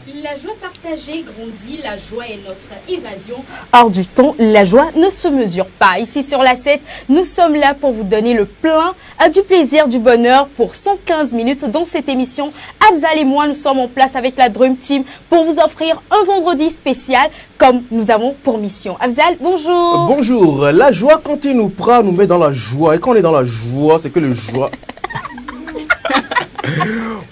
La joie partagée grandit, la joie est notre évasion. Hors du temps, la joie ne se mesure pas. Ici sur la 7, nous sommes là pour vous donner le plein du plaisir, du bonheur pour 115 minutes dans cette émission. Afzal et moi, nous sommes en place avec la Dream Team pour vous offrir un vendredi spécial comme nous avons pour mission. Afzal, bonjour. Bonjour. La joie, quand il nous prend, nous met dans la joie. Et quand on est dans la joie, c'est que le joie...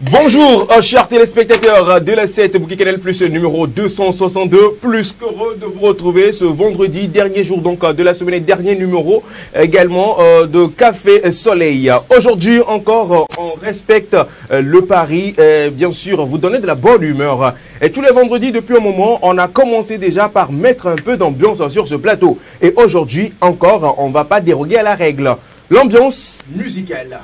Bonjour, chers téléspectateurs de la 7 Bouquet Canal Plus numéro 262. Plus qu'heureux de vous retrouver ce vendredi, dernier jour donc de la semaine, dernier numéro également de Café Soleil. Aujourd'hui encore, on respecte le pari, bien sûr, vous donner de la bonne humeur. Et tous les vendredis, depuis un moment, on a commencé déjà par mettre un peu d'ambiance sur ce plateau. Et aujourd'hui encore, on ne va pas déroger à la règle. L'ambiance musicale.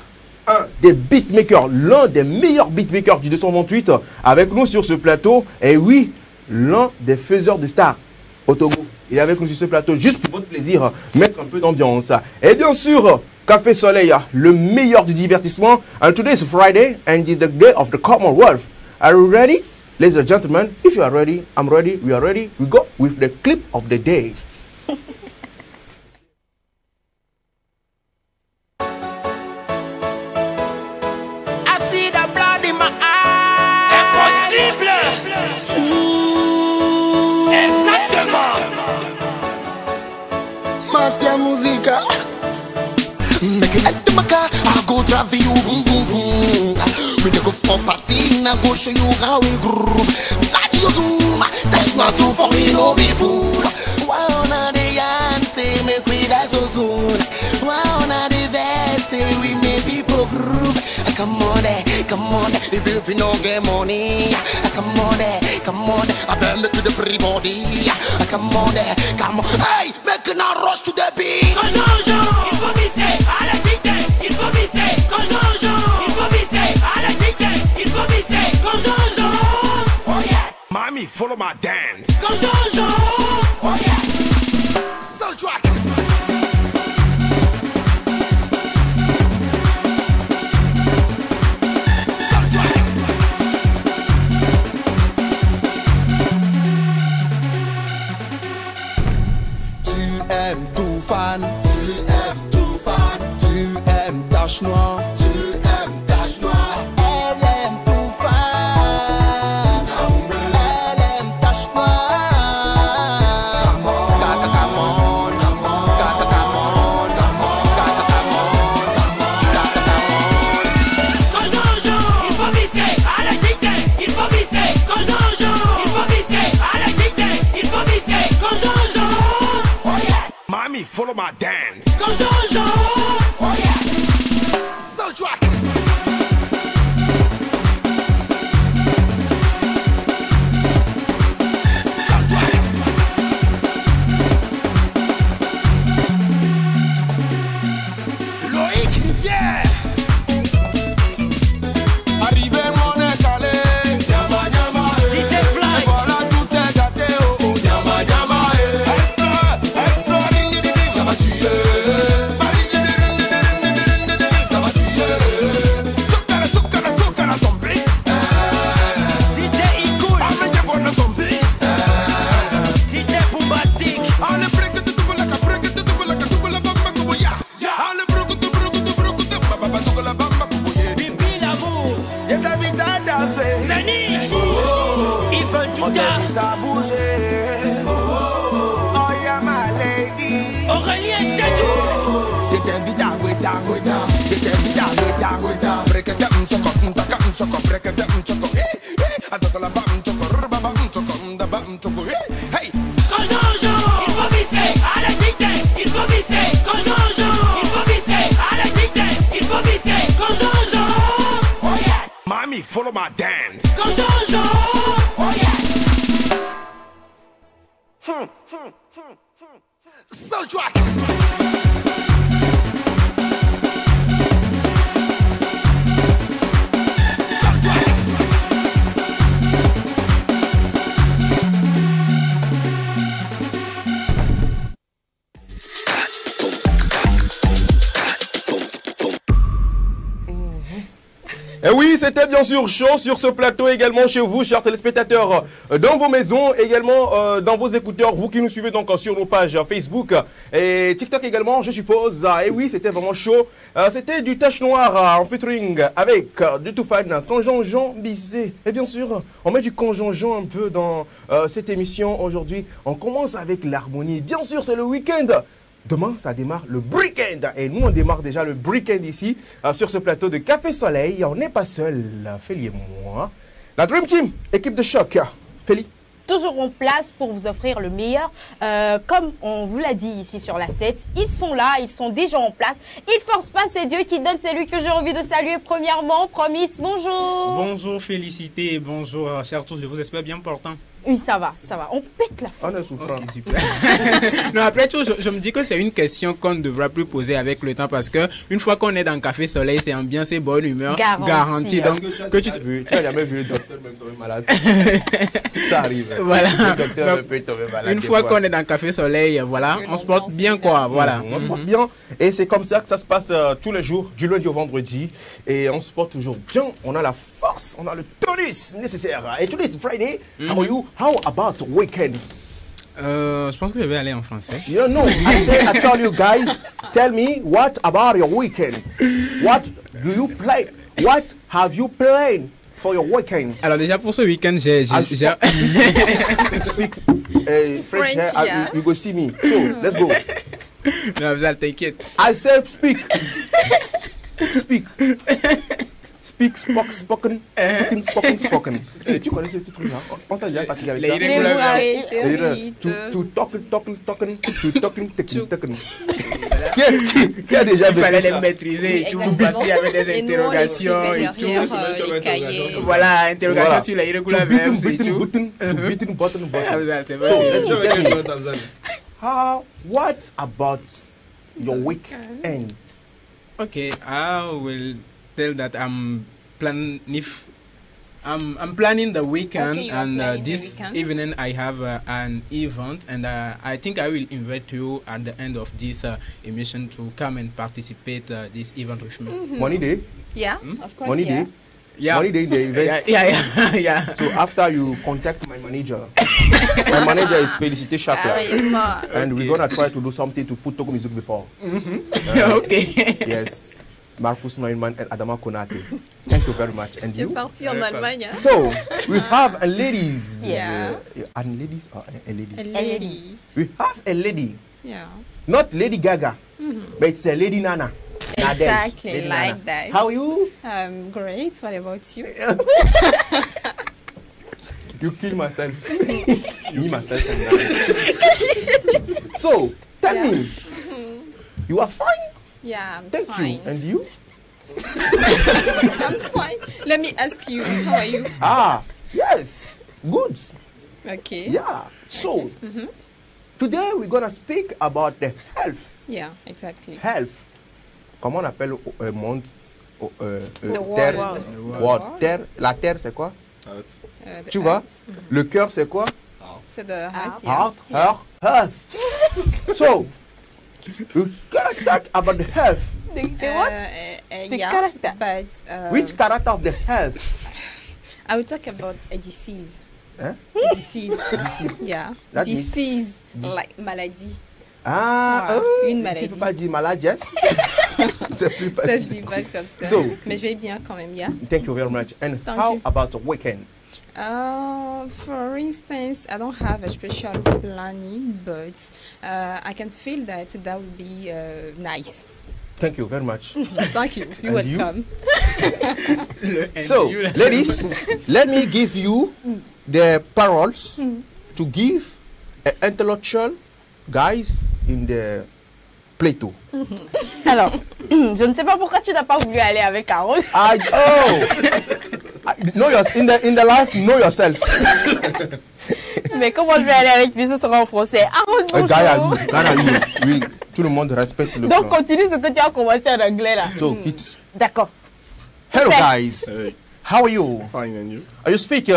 Un des beatmakers, l'un des meilleurs beatmakers du 228 avec nous sur ce plateau. Et oui, l'un des faiseurs de stars au Togo. Il est avec nous sur ce plateau juste pour votre plaisir, mettre un peu d'ambiance. Et bien sûr, Café Soleil, le meilleur du divertissement. And today is Friday and it's the day of the Commonwealth. Are you ready? Ladies and gentlemen, if you are ready, I'm ready, we are ready. We go with the clip of the day. I go drive you, vroom vroom vroom. We go for party, I go show you how we groove. Like you zoom, that's not too for me, no be fool. Why on the yarn say make we die so soon? Why on the best say we make people groove? Come on there, if you no get money, come on there, I better make to the free body. Come on there, come on, hey, make a rush to the beat. Il faut visser à la DJ, il faut visser quand Jean-Jean. Il faut visser à la DJ, il faut visser quand Jean-Jean. Oh yeah, Mommy, follow my dance. quand Jean-Jean. Oh yeah, Soul Track. Tu aimes tout fan. Noir. Tu aimes tache noire. Elle aime tout fan. Elle aime tache noire. Come on, come on, come on, come on, come on, Quand Jean-Jean, il faut visser à la DJ, il faut visser quand Jean-Jean. Il faut visser à la DJ, il faut visser quand Jean-Jean. Oh yeah, mommy, follow my dance. Quand Jean-Jean. Oh yeah. Soul Track. Loïc Rivière. Arrivé mon étalé. Nyama nyama DJ Fly. Voilà tout est gâté. Oh nyama nyama. Ça va tuer. T'as bougé. Oh yeah my lady. Aurélien Chadou. Je t'invite à Gweta. Je t'invite à Gweta. Brekete mchoko, mtaka mchoko, brekete mchoko. Adoko la bam mchoko, rubaba mchoko, ndaba mchoko. Hey. Quand Jean-Jean, il faut visser à la DJ, il faut visser quand Jean-Jean. Il faut visser à la DJ, il faut visser quand Jean-Jean. Oh yeah. Mommy, follow my dance. Quand Jean-Jean. Oh yeah. Soul Track. Et Et oui, c'était bien sûr chaud sur ce plateau, également chez vous, chers téléspectateurs, dans vos maisons, également dans vos écouteurs, vous qui nous suivez donc sur nos pages Facebook et TikTok également, je suppose. Et oui, c'était vraiment chaud. C'était du Tache Noire en featuring avec du Toufan, Conjonjon Bizé. Et bien sûr, on met du Conjonjon un peu dans cette émission aujourd'hui. On commence avec l'harmonie. Bien sûr, c'est le week-end. Demain, ça démarre le Break-End. Et nous, on démarre déjà le Break-End ici, sur ce plateau de Café Soleil. On n'est pas seul, Feli et moi. La Dream Team, équipe de choc. Feli. Toujours en place pour vous offrir le meilleur. Comme on vous l'a dit ici sur la 7, ils sont là, ils sont déjà en place. Ils ne forcent pas, c'est Dieu qui donne, c'est lui que j'ai envie de saluer premièrement. Promis, bonjour. Bonjour, Félicité, bonjour, chers tous, je vous espère bien portant. Oui, ça va, on pète la On est souffrant. Okay, super. Non, après tout, je me dis que c'est une question qu'on ne devra plus poser avec le temps parce que une fois qu'on est dans Café Soleil, c'est ambiance et bonne humeur garantie. Donc, tu n'as jamais vu le docteur même tomber malade. Ça arrive. Voilà. Le docteur même peut tomber malade. Une fois qu'on est dans Café Soleil, voilà, on se porte bien quoi. Voilà. On se porte bien. Et c'est comme ça que ça se passe tous les jours, du lundi au vendredi. Et on se porte toujours bien. On a la force, on a le tonus nécessaire. Et today is Friday. How about weekend? Je pense que je vais aller en français. You know, I tell you guys, tell me what about your weekend? What do you play? What have you played for your weekend? Alors déjà pour ce week-end, j'ai speak French. Yeah. You go see me. So let's go. Non, Abzal, t'inquiète. I said speak. Speak. Speak, spoken. Tu connais ce petit truc là? On t'a déjà fatigué avec ça? To talking. Qui a déjà Il fallait vécu les ça? maîtriser et tout, passer avec des interrogations et tout. Voilà, interrogations sur les irréguliers verbs et tout. Abzal, c'est vrai. What about your weekend? Okay, I will tell that I'm planning the weekend, Okay, and planning the this weekend. evening I have an event, and I think I will invite you at the end of this emission to come and participate this event with me. Money day? Yeah, of course. Money yeah. day? Yeah. Money day, the event. Yeah. So after you contact my manager, my manager is Felicité Chakla, and we're gonna try to do something to put Togo music before. Okay. Yes, Marcus Neumann and Adama Konate. Thank you very much. And Tu es you? parti en Allemagne. Hein? So we have a ladies. Yeah. And ladies or a lady? A lady. We have a lady, Yeah. not Lady Gaga, but it's a Lady Nana. Nadej, Exactly Lady like Nana. that. How are you? Great. What about you? You kill myself. Me, myself, and I. So, tell me, you are fine? Yeah, I'm Thank fine. you. And you? I'm fine. Let me ask you, how are you? Ah, yes. Good. Okay. Yeah. So, today we're going to speak about the health. Yeah, exactly. Health. Comment on appelle le monde? The Terre. world. World. Terre. La terre, c'est quoi? The Tu vois? earth. Le cœur, c'est quoi? So the heart, yeah. Heart. Earth. So, we're going to talk about the health. Yeah, character. but Which character of the health? I will talk about a disease. Huh? A disease. Yeah. That means- Disease, like maladie. Ah, Ouais, une tu maladie. peux pas dire malade, yes? C'est plus Ça se facile. dit pas comme ça. So- Mais je vais bien quand même, yeah. Thank you very much. And Thank how you. about the weekend? For instance, I don't have a special planning, but I can feel that would be nice. Thank you very much. Thank you. You're And you? welcome. So, ladies, let me give you the paroles to give intellectual guys in the plateau. Alors, je ne sais pas pourquoi tu n'as pas voulu aller avec Carole. In the life, know yourself. Mais comment je vais aller avec lui, ce sera en français. Harold, bonjour. Oui, tout le monde respecte le Donc plan. continue ce que tu as commencé en anglais là. So, quitte. D'accord. Hello Okay. guys, how are you? Fine, and you? You speak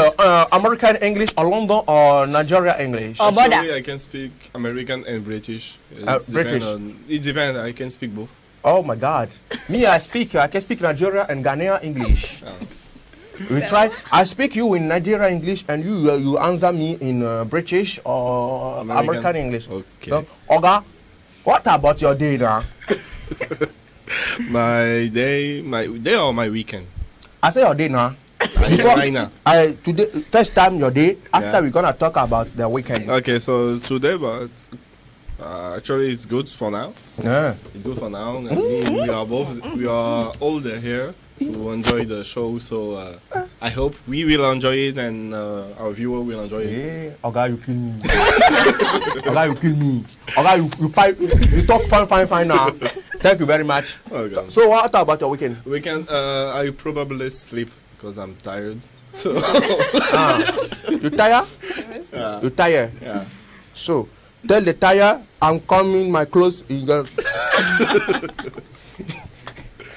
American English or London or Nigeria English? Oh, border. Actually, I can speak American and British. British. It depends. I can speak both. Oh my God. Me, I can speak Nigeria and Ghanaian English. We try. I speak you in Nigeria English and you answer me in British or American English. Okay. So, Oga, what about your day now? my day or my weekend? I say your day now. Right now. Today, first time your day. After we're gonna talk about the weekend. Okay, so today, but actually it's good for now. Yeah. It's good for now. We are older here to enjoy the show, so I hope we will enjoy it and our viewer will enjoy it. Yeah. Oga, you kill me. Oga, you kill me. Oga, you talk fine now. Thank you very much. Okay. So what about your weekend? Weekend, I probably sleep because I'm tired. So You tired? Yeah. You tired? Yeah. So tell the tire I'm coming my clothes.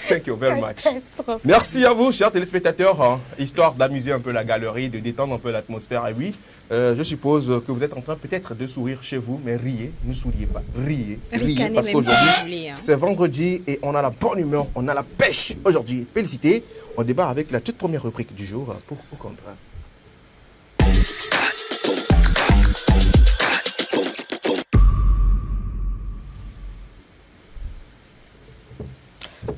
Thank you very much. Merci à vous, chers téléspectateurs. Histoire d'amuser un peu la galerie, de détendre un peu l'atmosphère. Et oui, je suppose que vous êtes en train peut-être de sourire chez vous, mais riez, ne souriez pas. Riez, parce qu'aujourd'hui, c'est vendredi et on a la bonne humeur, on a la pêche aujourd'hui. Félicité. On débarque avec la toute première rubrique du jour pour au contraire.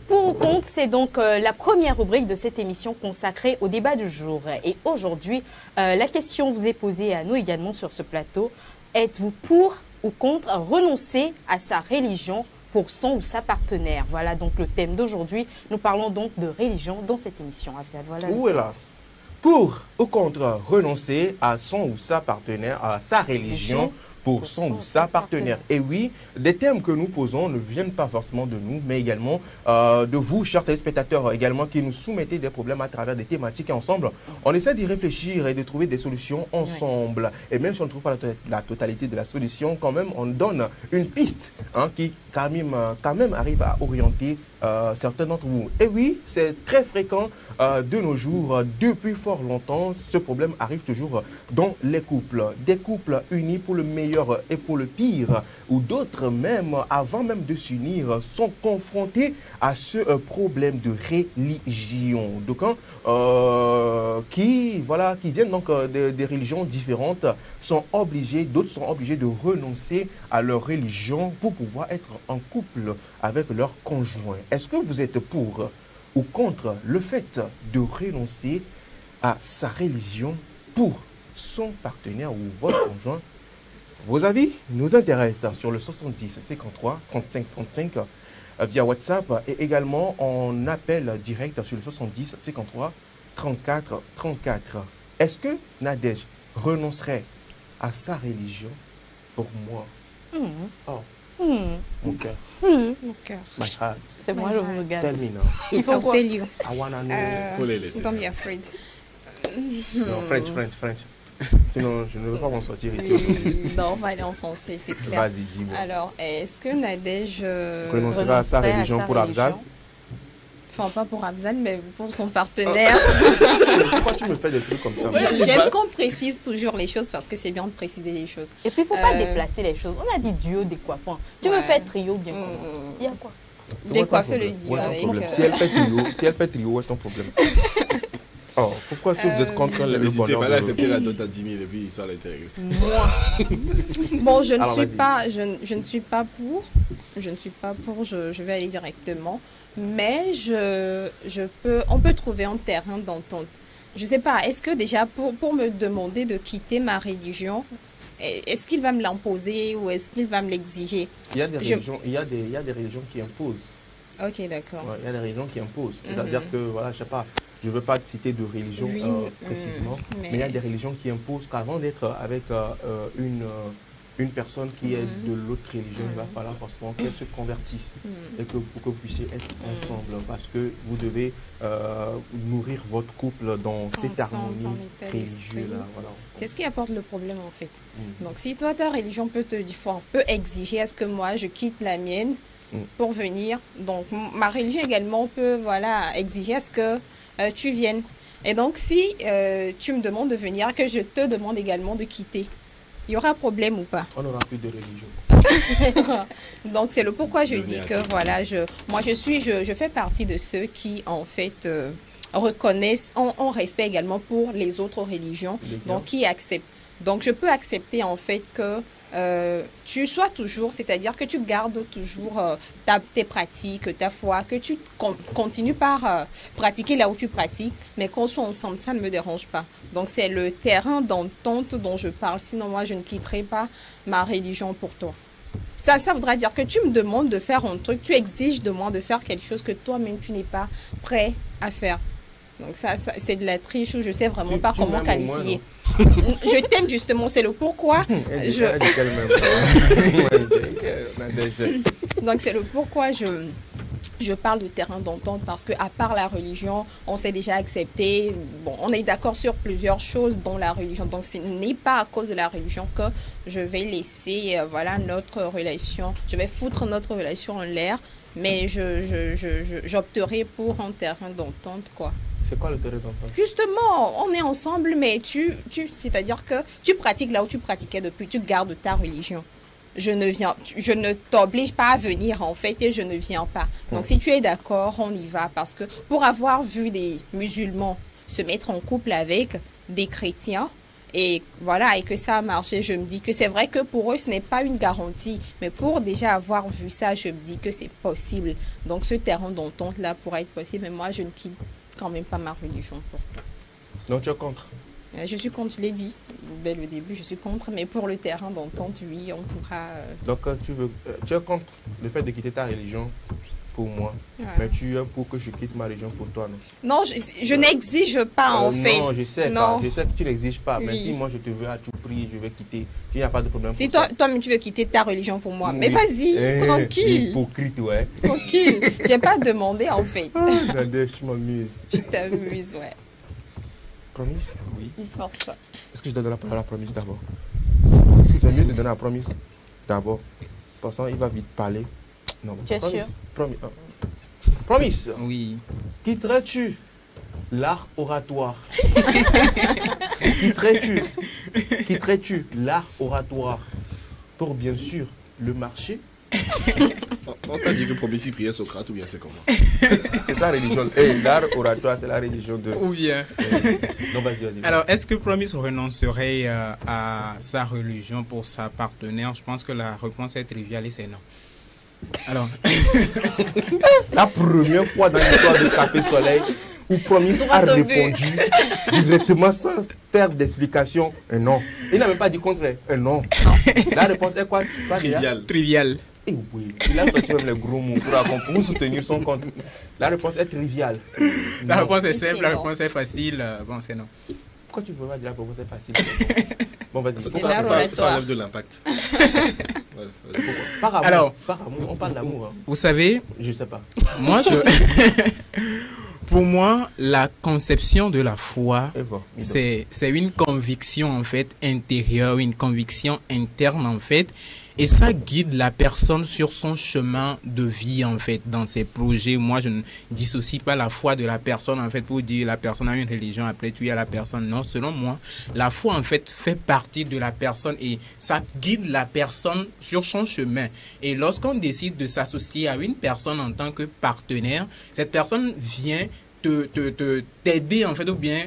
Pour ou contre, c'est donc la première rubrique de cette émission consacrée au débat du jour. Et aujourd'hui, la question vous est posée à nous également sur ce plateau. Êtes-vous pour ou contre renoncer à sa religion pour son ou sa partenaire? Voilà donc le thème d'aujourd'hui. Nous parlons donc de religion dans cette émission. Afzal, voilà. Où est là? Pour ou contre renoncer à son ou sa partenaire, à sa religion pour son ou sa partenaire. Et oui, des thèmes que nous posons ne viennent pas forcément de nous, mais également de vous, chers téléspectateurs, également qui nous soumettez des problèmes à travers des thématiques. Et ensemble, on essaie d'y réfléchir et de trouver des solutions ensemble. Et même si on ne trouve pas la totalité de la solution, quand même, on donne une piste qui quand même arrive à orienter certains d'entre vous. Et oui, c'est très fréquent de nos jours. Depuis fort longtemps, ce problème arrive toujours dans les couples. Des couples unis pour le meilleur et pour le pire, ou d'autres même, avant même de s'unir, sont confrontés à ce problème de religion. Donc, qui viennent donc des religions différentes, sont obligés, d'autres sont obligés de renoncer à leur religion pour pouvoir être en couple avec leur conjoint. Est-ce que vous êtes pour ou contre le fait de renoncer à sa religion pour son partenaire ou votre conjoint? Vos avis nous intéressent sur le 70 53 35 35 via WhatsApp et également en appel direct sur le 70 53 34 34. Est-ce que Nadège renoncerait à sa religion pour moi? Oh. Mon cœur. Mon cœur. My heart. C'est moi, je vous regarde. Tell me now. Il faut quoi? Tell you. I wanna know. Faut les laisser. Don't be afraid. Non, French. Sinon, je ne veux pas m'en sortir ici aujourd'hui. Non, on va aller en français, c'est clair. Vas-y, dis-moi. Alors, est-ce que Nadège Renoncera à sa religion pour Afzal? Enfin, pas pour Afzal, mais pour son partenaire. Pourquoi tu me fais des trucs comme ça? J'aime qu'on précise toujours les choses parce que c'est bien de préciser les choses. Et puis, il ne faut pas déplacer les choses. On a dit duo décoiffant. Tu veux faire trio bien comment? Il y a quoi? Décoiffer le duo avec... Si elle fait trio, où est ton problème? Oh, pourquoi si vous êtes contre le bonheur? N'hésitez pas à accepter la dot à 10 000 et puis l'histoire est terrible. Bon, je ne suis pas pour. Je vais aller directement. Mais on peut trouver un terrain d'entente. Je ne sais pas, est-ce que déjà pour me demander de quitter ma religion, est-ce qu'il va me l'imposer ou est-ce qu'il va me l'exiger? Il y a des religions qui imposent. Ok, d'accord. Ouais, il y a des religions qui imposent. C'est-à-dire que, voilà, je sais pas, je ne veux pas citer de religion précisément, mais il y a des religions qui imposent qu'avant d'être avec une personne qui est de l'autre religion, il va falloir forcément qu'elle se convertisse et que pour que vous puissiez être ensemble, parce que vous devez nourrir votre couple dans cette harmonie religieuse-là. Voilà, c'est ce qui apporte le problème en fait. Donc si toi, ta religion peut exiger à ce que moi, je quitte la mienne pour venir, donc ma religion également peut exiger à ce que tu viennes. Et donc si tu me demandes de venir, que je te demande également de quitter. il y aura problème ou pas? On n'aura plus de religion. Donc c'est le pourquoi je dis que voilà, je fais partie de ceux qui en fait reconnaissent, ont respect également pour les autres religions, donc qui acceptent. Donc je peux accepter en fait que tu sois toujours, c'est-à-dire que tu gardes toujours tes pratiques, ta foi, que tu continues par pratiquer là où tu pratiques, mais qu'on soit ensemble, ça ne me dérange pas. Donc c'est le terrain d'entente dont je parle, sinon moi je ne quitterai pas ma religion pour toi. Ça voudra dire que tu me demandes de faire un truc, tu exiges de moi de faire quelque chose que toi-même tu n'es pas prêt à faire. Donc ça c'est de la triche où je sais vraiment pas comment qualifier. Je t'aime justement, c'est le pourquoi. Donc c'est le pourquoi je parle de terrain d'entente, parce que à part la religion, on s'est déjà accepté. Bon, on est d'accord sur plusieurs choses dans la religion. Donc ce n'est pas à cause de la religion que je vais laisser voilà notre relation. Je vais foutre notre relation en l'air, mais j'opterai pour un terrain d'entente quoi. C'est quoi le terrain d'entente? Justement, on est ensemble, mais c'est-à-dire que tu pratiques là où tu pratiquais depuis, tu gardes ta religion. Je ne t'oblige pas à venir en fait et je ne viens pas. Donc si tu es d'accord, on y va, parce que pour avoir vu des musulmans se mettre en couple avec des chrétiens et voilà, et que ça a marché, je me dis que c'est vrai que pour eux ce n'est pas une garantie, mais pour déjà avoir vu ça, je me dis que c'est possible. Donc ce terrain d'entente là pourrait être possible, mais moi je ne quitte quand même pas ma religion pour toi. Donc tu es contre? Je suis contre, je l'ai dit dès le début, je suis contre, mais pour le terrain d'entente, oui, on pourra... Donc tu es contre le fait de quitter ta religion pour moi, mais tu es pour que je quitte ma religion pour toi, non? Non, je n'exige pas en fait. Non, je sais que tu n'exiges pas, mais si moi je te veux à tout prix, je vais quitter, il n'y a pas de problème. Si toi-même tu veux quitter ta religion pour moi, mais vas-y, tranquille. Hypocrite, ouais. Tranquille, j'ai pas demandé en fait. Je m'amuse. Tu t'amuses, ouais. Promise? Oui. Il force ça. Est-ce que je dois donner la parole à la promise d'abord? C'est mieux de donner la promise d'abord. Parce qu'il va vite parler. Non, tu es sûr? Promise. Oui. Quitterais-tu l'art oratoire? Quitterais-tu l'art oratoire pour bien sûr le marché? On t'a dit que Promise priait Socrate ou bien c'est comment? C'est sa religion. L'art oratoire, c'est la religion de... Ou bien. Non, vas-y. Alors, est-ce que Promise renoncerait à sa religion pour sa partenaire? Je pense que la réponse est triviale et c'est non. Alors... La première fois dans l'histoire de Café Soleil où Promise a répondu directement sans faire d'explication, un non. Il n'a même pas dit contraire, un non. La réponse est quoi? Trivial. Oui, il a sorti même les gros mots pour soutenir son compte. La réponse est triviale. La réponse est simple, la réponse est facile. Bon, c'est non. Pourquoi tu ne peux pas dire la réponse est facile? Bon, vas-y. Ça enlève de l'impact. Par amour. Alors, par amour, on parle d'amour. Hein. Vous savez, je sais pas. Moi, pour moi, la conception de la foi, c'est une conviction en fait intérieure, une conviction interne en fait, et ça guide la personne sur son chemin de vie en fait, dans ses projets. Moi, je ne dissocie pas la foi de la personne en fait pour dire la personne a une religion, après tu es à la personne. Non, selon moi, la foi en fait fait partie de la personne et ça guide la personne sur son chemin. Et lorsqu'on décide de s'associer à une personne en tant que partenaire, cette personne vient t'aider en fait, ou bien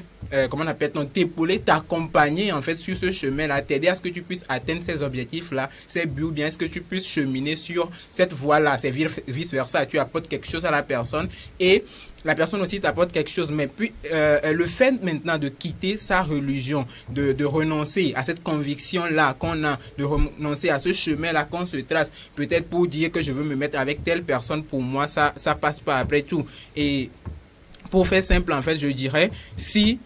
comment on appelle, t'épauler, t'accompagner en fait sur ce chemin-là, t'aider à ce que tu puisses atteindre ces objectifs-là, ces buts, ou bien est-ce que tu puisses cheminer sur cette voie-là, c'est vice-versa, tu apportes quelque chose à la personne et la personne aussi t'apporte quelque chose. Mais puis le fait maintenant de quitter sa religion, de renoncer à cette conviction-là qu'on a, de renoncer à ce chemin-là qu'on se trace, peut-être pour dire que je veux me mettre avec telle personne, pour moi ça passe pas après tout. Et pour faire simple, en fait, je dirais, si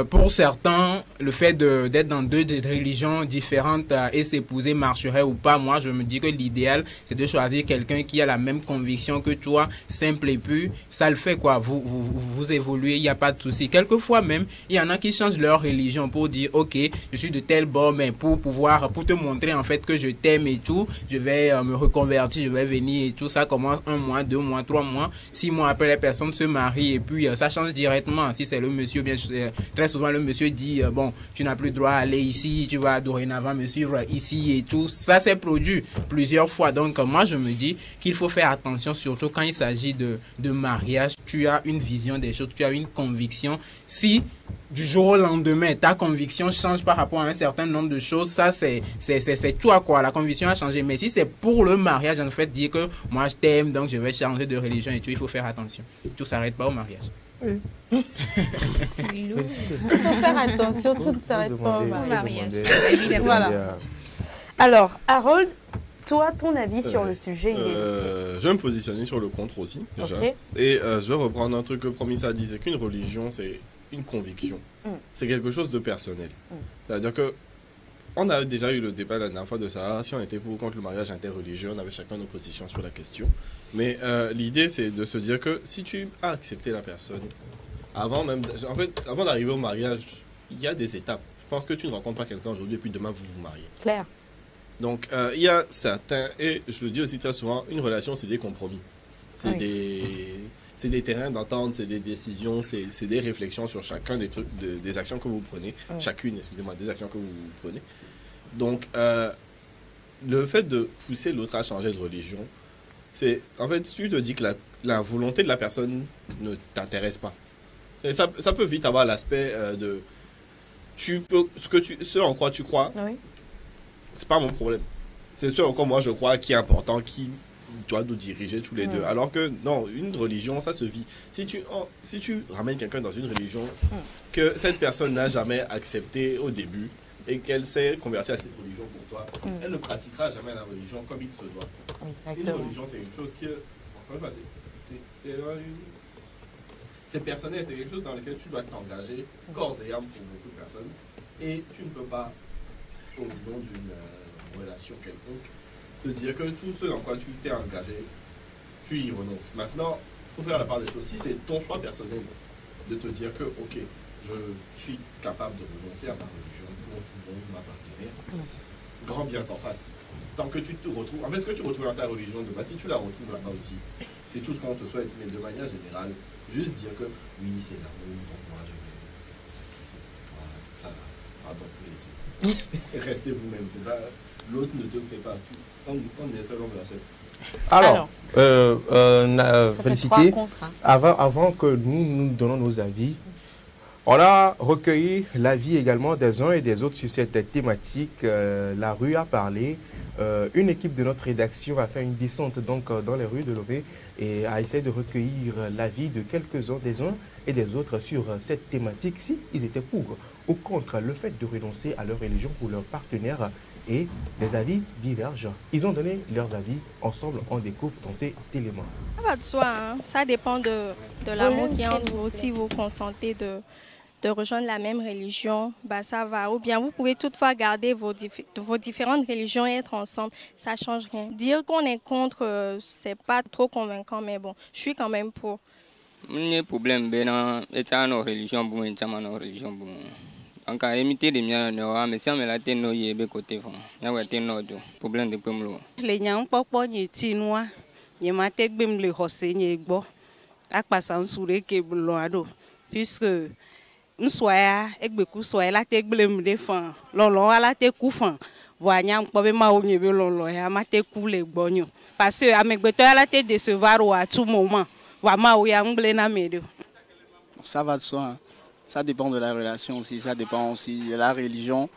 pour certains, le fait d'être dans deux religions différentes et s'épouser marcherait ou pas, moi, je me dis que l'idéal, c'est de choisir quelqu'un qui a la même conviction que toi, simple et pur. Ça le fait, quoi. Vous évoluez, il n'y a pas de souci. Quelquefois même, il y en a qui changent leur religion pour dire, ok, je suis de tel bord, mais pour te montrer, en fait, que je t'aime et tout, je vais me reconvertir, je vais venir et tout. Ça commence 1 mois, 2 mois, 3 mois. 6 mois après, les personnes se marient et puis ça change directement. Si c'est le monsieur, bien Très souvent, le monsieur dit, bon, tu n'as plus droit à aller ici, tu vas dorénavant me suivre ici et tout. Ça s'est produit plusieurs fois. Donc, moi, je me dis qu'il faut faire attention, surtout quand il s'agit de mariage. Tu as une vision des choses, tu as une conviction. Si du jour au lendemain, ta conviction change par rapport à un certain nombre de choses, ça c'est toi quoi, la conviction a changé. Mais si c'est pour le mariage, en fait, dire que moi je t'aime, donc je vais changer de religion et tout, il faut faire attention. Tout s'arrête pas au mariage. Oui. Il faut faire attention, tout ne s'arrête pas au mariage. Voilà. Alors, Harold, toi, ton avis sur le sujet, je vais me positionner sur le contre aussi, déjà. Okay. Et je vais reprendre un truc que Promissa disait, qu'une religion, c'est une conviction. C'est quelque chose de personnel. C'est-à-dire que on a déjà eu le débat la dernière fois de ça, si on était pour ou contre le mariage interreligieux, on avait chacun nos positions sur la question. Mais l'idée, c'est de se dire que si tu as accepté la personne, avant d'arriver au mariage, il y a des étapes. Je pense que tu ne rencontres pas quelqu'un aujourd'hui et puis demain vous vous mariez. Claire. Donc, il y a certains, et je le dis aussi très souvent, une relation, c'est des compromis. C'est des terrains d'entente, c'est des décisions, c'est des réflexions sur chacun des trucs, des actions que vous prenez. Chacune, excusez-moi, des actions que vous prenez. Donc, le fait de pousser l'autre à changer de religion, c'est, en fait, tu te dis que la volonté de la personne ne t'intéresse pas. Et ça peut vite avoir l'aspect de, ce en quoi tu crois, c'est pas mon problème. C'est ce en quoi moi je crois qui est important, qui doit nous diriger tous les deux. Alors que non, une religion, ça se vit. Si tu ramènes quelqu'un dans une religion que cette personne n'a jamais accepté au début et qu'elle s'est convertie à cette religion pour toi, elle ne pratiquera jamais la religion comme il se doit. Une religion, c'est une chose qui, c'est personnel, c'est quelque chose dans lequel tu dois t'engager corps et âme pour beaucoup de personnes. Et tu ne peux pas, au nom d'une relation quelconque, te dire que tout ce dans quoi tu t'es engagé, tu y renonces. Maintenant, il faut faire la part des choses. Si c'est ton choix personnel de te dire que, ok, je suis capable de renoncer à ma religion pour ma partenaire, grand bien t'en fasse. Tant que tu te retrouves, en fait, ce que tu retrouves dans ta religion de base, si tu la retrouves là-bas aussi, c'est tout ce qu'on te souhaite. Mais de manière générale, juste dire que oui, c'est l'amour, donc moi je vais sacrifier pour toi, tout ça là. Pardon, vous laissez. Restez vous-même. C'est pas, l'autre ne te fait pas tout. On est seul, on est seul. Alors, Félicité, avant que nous donnons nos avis, on a recueilli l'avis également des uns et des autres sur cette thématique. La rue a parlé. Une équipe de notre rédaction a fait une descente donc dans les rues de Lomé et a essayé de recueillir l'avis de quelques-uns des uns et des autres sur cette thématique, si ils étaient pour ou contre le fait de renoncer à leur religion pour leur partenaire. Et les avis divergent. Ils ont donné leurs avis. Ensemble, on découvre dans cet élément. Ça va de soi, hein. Ça dépend de l'amour qui est entre vous. Si vous consentez de rejoindre la même religion, bah ça va. Ou bien vous pouvez toutefois garder vos différentes religions et être ensemble. Ça ne change rien. Dire qu'on est contre, c'est pas trop convaincant, mais bon, je suis quand même pour. Il y a problème, nos religions, nos religions. En cas imité des miens, mais si on me l'a dit, non, il y a côté fond. Il y a un problème de pomelo. Les gens pas ni tinois, ni maté bim le hosé ni bo. À pas censurer que bloado, puisque nous soyons ekbeku soyons la tête blême des fins. Lolo à la tête coufant. Voyons pas bien ma ouïe lolo à maté coulé bonio. Parce que avec beto à la tête décevoir ou à tout moment. Voyons où y a un blé na médio. Ça va de soi. Ça dépend de la relation aussi, ça dépend aussi de la religion.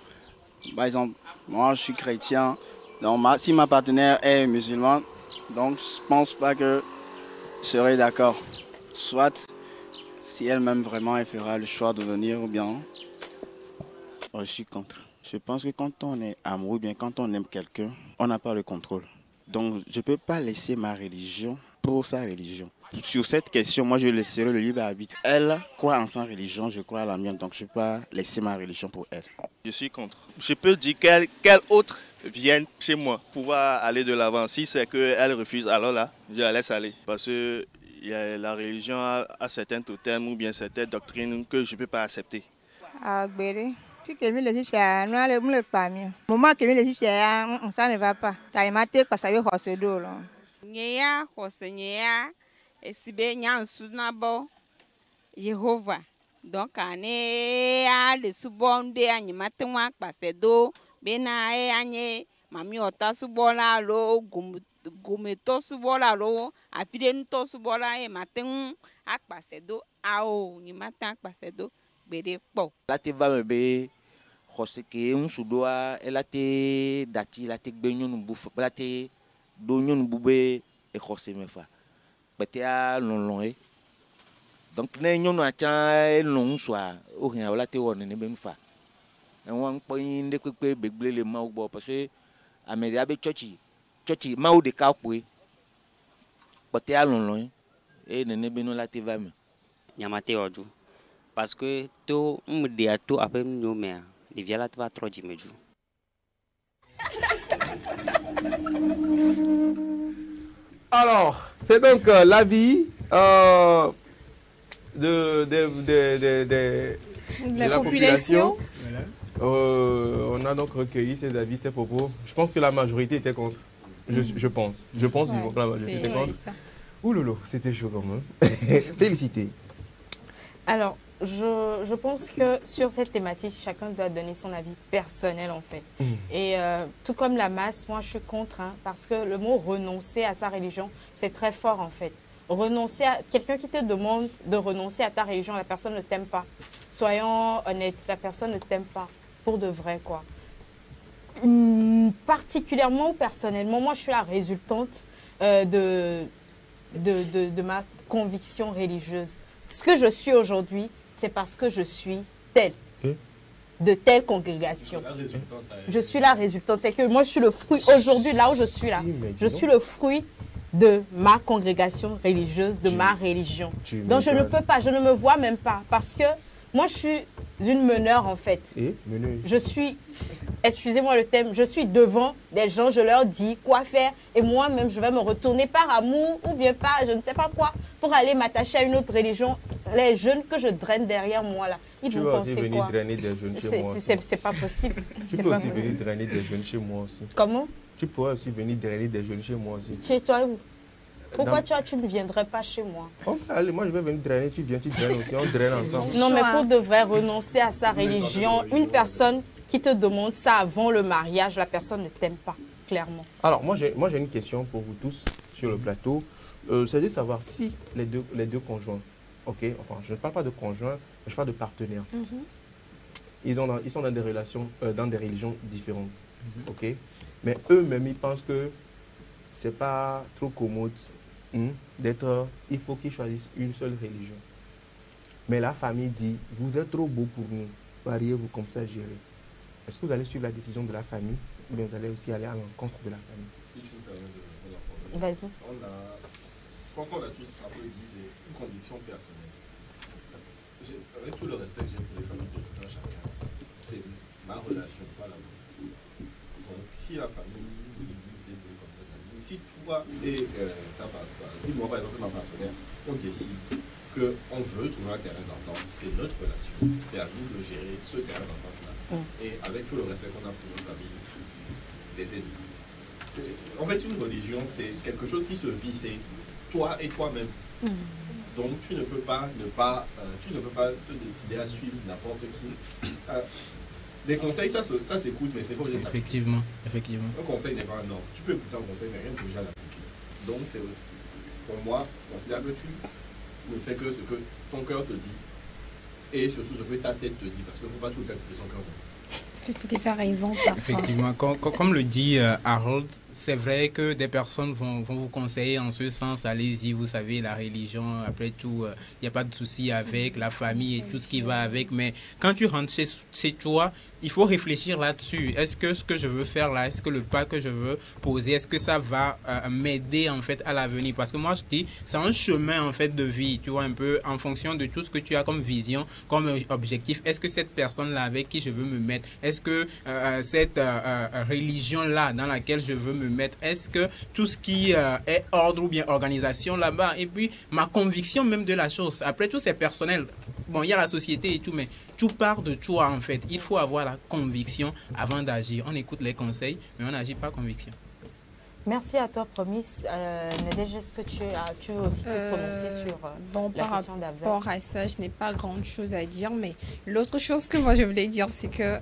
Par exemple, moi je suis chrétien, donc si ma partenaire est musulmane, donc je ne pense pas que je serai d'accord. Soit si elle-même vraiment elle fera le choix de venir ou bien je suis contre. Je pense que quand on est amoureux, bien quand on aime quelqu'un, on n'a pas le contrôle. Donc je ne peux pas laisser ma religion pour sa religion. Sur cette question, moi je laisserai le libre arbitre. Elle croit en sa religion, je crois à la mienne, donc je ne peux pas laisser ma religion pour elle. Je suis contre. Je peux dire qu'elle autre vienne chez moi, pouvoir aller de l'avant. Si c'est qu'elle refuse, alors là, je la laisse aller. Parce que la religion a certains totems ou bien certaines doctrines que je ne peux pas accepter. Ça ne va pas. Esibe nyansu nabo Yehova Donc ane a le subonde animatwa pasedo bena e anye mami ota subola lo gumeto subola lo afide to subola e matin a pasedo ao ni matin pasedo bede po la te va me be xoseke unsudoa elate dati la te gbenyo nu buf la te donyo nu bube e xose mefa betia lonlon e donc ne nyono acha long soa o rien la te won ne be mfa en wan po yin de pepe begble le ma ugbo parce que amedia be chochi ma o de ka pwe betia lonlon e ne be no la te va me nyamate oju parce que to mde ato après nyomea il vient là tu vas trop dimeju. Alors, c'est donc l'avis de la population. On a donc recueilli ces avis, ces propos. Je pense que la majorité était contre. Je pense. Je pense que la majorité était contre. Ouh loulou, c'était chaud quand même. Félicité. Alors, je pense que sur cette thématique, chacun doit donner son avis personnel en fait. Et tout comme la masse, moi je suis contre, hein, parce que le mot renoncer à sa religion, c'est très fort en fait. Renoncer à quelqu'un qui te demande de renoncer à ta religion, la personne ne t'aime pas. Soyons honnêtes, la personne ne t'aime pas pour de vrai quoi. Particulièrement personnellement, moi je suis la résultante de ma conviction religieuse. Ce que je suis aujourd'hui, c'est parce que je suis telle, de telle congrégation. Je suis la résultante. C'est que moi, je suis le fruit, aujourd'hui, là où je suis là, je suis le fruit de ma congrégation religieuse, de ma religion. Donc, je ne peux pas, je ne me vois même pas. Parce que moi, je suis une meneur, en fait. Je suis, excusez-moi le thème, je suis devant des gens, je leur dis quoi faire. Et moi-même, je vais me retourner par amour ou bien pas, je ne sais pas quoi, pour aller m'attacher à une autre religion. Les jeunes que je draine derrière moi, là, ils vont penser quoi? Tu peux aussi venir drainer des jeunes chez moi aussi. C'est pas possible. Tu peux aussi venir drainer des jeunes chez moi aussi. Comment? Tu pourrais aussi venir drainer des jeunes chez moi aussi. Chez toi où? Pourquoi tu ne viendrais pas chez moi? Oh, allez, moi je vais venir drainer, tu viens, tu draines aussi, on draine ensemble. Non, mais pour de vrai, renoncer à sa religion, une personne qui te demande ça avant le mariage, la personne ne t'aime pas, clairement. Alors, moi j'ai une question pour vous tous sur le plateau. C'est de savoir si les deux conjoints, ok, enfin je ne parle pas de conjoints, mais je parle de partenaires. Ils sont dans des relations, dans des religions différentes, ok, mais eux-mêmes ils pensent que c'est pas trop commode d'être, il faut qu'ils choisissent une seule religion. Mais la famille dit, vous êtes trop beau pour nous, mariez-vous comme ça, j'irai. Est-ce que vous allez suivre la décision de la famille ou bien vous allez aussi aller à l'encontre de la famille? Si tu me permets de répondre. Vas-y. Je crois qu'on a tous un peu dit, c'est une conviction personnelle. Avec tout le respect que j'ai pour les familles de tout un chacun, c'est ma relation, pas la vôtre. Donc si la famille vous invite comme ça, si toi et si moi par exemple ma partenaire, on décide qu'on veut trouver un terrain d'entente, c'est notre relation, c'est à nous de gérer ce terrain d'entente-là. Et avec tout le respect qu'on a pour nos familles, les ennemis. En fait, une religion, c'est quelque chose qui se vit, c'est toi et toi-même. Donc tu ne peux pas te décider à suivre n'importe qui. Les conseils, ça s'écoute, mais c'est pas obligé de s'appliquer. Effectivement. Un conseil n'est pas un ordre. Tu peux écouter un conseil, mais rien ne t'oblige à l'appliquer. Donc, pour moi, je considère que tu ne fais que ce que ton cœur te dit et surtout ce que ta tête te dit, parce qu'il ne faut pas tout le temps écouter son cœur. Écouter sa raison, parfois. Effectivement, comme le dit Harold, c'est vrai que des personnes vont vous conseiller en ce sens, allez-y, vous savez, la religion, après tout, il n'y a pas de souci avec la famille et tout ce qui va avec, mais quand tu rentres chez toi, il faut réfléchir là-dessus. Est-ce que ce que je veux faire là, est-ce que le pas que je veux poser, est-ce que ça va m'aider en fait à l'avenir? Parce que moi je dis, c'est un chemin en fait de vie, tu vois, un peu en fonction de tout ce que tu as comme vision, comme objectif. Est-ce que cette personne-là avec qui je veux me mettre, est-ce que cette religion-là dans laquelle je veux me mettre, est-ce que tout ce qui est ordre ou bien organisation là-bas, et puis ma conviction même de la chose, après tout c'est personnel. Bon, il y a la société et tout, mais tout part de toi en fait. Il faut avoir la conviction avant d'agir. On écoute les conseils, mais on n'agit pas conviction. Merci à toi, Promise. Nadège, est-ce que tu veux aussi te prononcer sur la question d'Afzal? Par rapport à ça, je n'ai pas grand-chose à dire, mais l'autre chose que moi je voulais dire, c'est que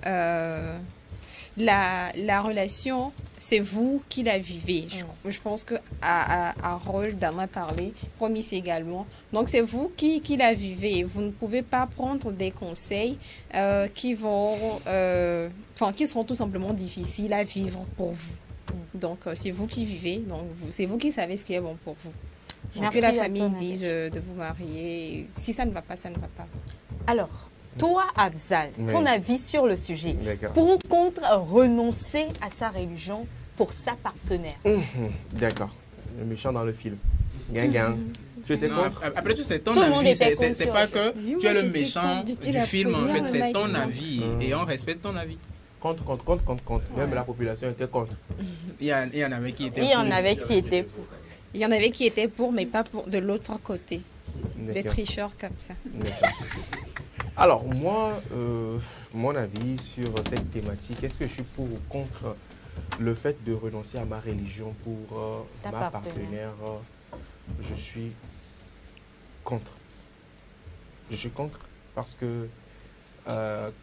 la relation, c'est vous qui la vivez. Je pense que Harold en a parlé, Promise également. Donc c'est vous qui la vivez. Vous ne pouvez pas prendre des conseils qui seront tout simplement difficiles à vivre pour vous. Donc, c'est vous qui vivez, donc c'est vous qui savez ce qui est bon pour vous. Donc, que la famille dise de vous marier, si ça ne va pas, ça ne va pas. Alors, toi, Afzal, ton avis sur le sujet. D'accord. Pour ou contre renoncer à sa religion pour sa partenaire? D'accord. Le méchant dans le film. Gang. Tu étais contre? Après tout, c'est ton avis. C'est pas que tu es le méchant du film, en fait. C'est ton avis et on respecte ton avis. Contre. Même la population était contre. Il y en avait qui étaient pour. Il y en avait qui étaient pour. Il y en avait qui étaient pour, mais pas pour de l'autre côté. Des tricheurs comme ça. Alors, moi, mon avis sur cette thématique, est-ce que je suis pour ou contre le fait de renoncer à ma religion pour ma partenaire? Je suis contre. Je suis contre parce que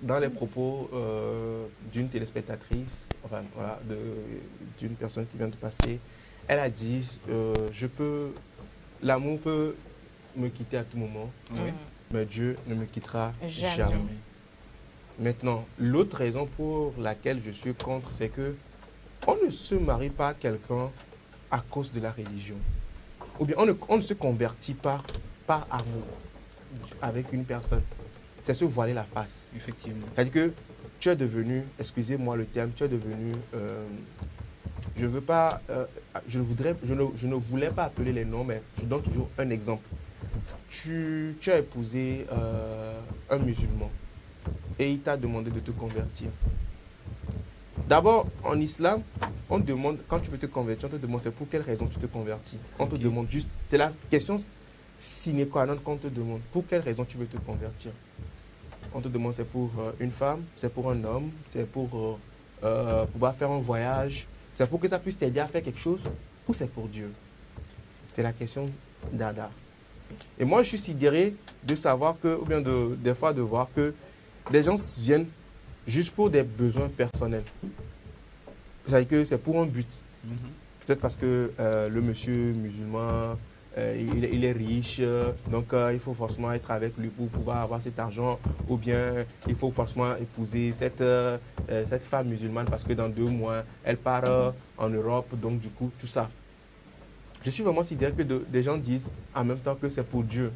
dans les propos d'une téléspectatrice, enfin voilà, d'une personne qui vient de passer, elle a dit l'amour peut me quitter à tout moment, mais Dieu ne me quittera jamais. Maintenant, l'autre raison pour laquelle je suis contre, c'est que on ne se marie pas à quelqu'un à cause de la religion. Ou bien on ne se convertit pas par amour avec une personne. C'est se voiler la face. Effectivement. C'est-à-dire que tu es devenu, excusez-moi le terme, tu es devenu, je ne voulais pas appeler les noms, mais je donne toujours un exemple. Tu as épousé un musulman et il t'a demandé de te convertir. D'abord, en islam, on demande, quand tu veux te convertir, on te demande c'est pour quelle raison tu te convertis. On te demande juste, c'est la question sine qua non qu'on te demande, pour quelle raison tu veux te convertir. On te demande c'est pour une femme, c'est pour un homme, c'est pour pouvoir faire un voyage, c'est pour que ça puisse t'aider à faire quelque chose, ou c'est pour Dieu. C'est la question d'Ada. Et moi, je suis sidéré de savoir que, ou bien des fois de voir que des gens viennent juste pour des besoins personnels. C'est-à-dire que c'est pour un but. Peut-être parce que le monsieur musulman, il est riche, donc il faut forcément être avec lui pour pouvoir avoir cet argent, ou bien il faut forcément épouser cette femme musulmane parce que dans 2 mois, elle part en Europe, donc du coup, tout ça. Je suis vraiment sidéré que des gens disent en même temps que c'est pour Dieu.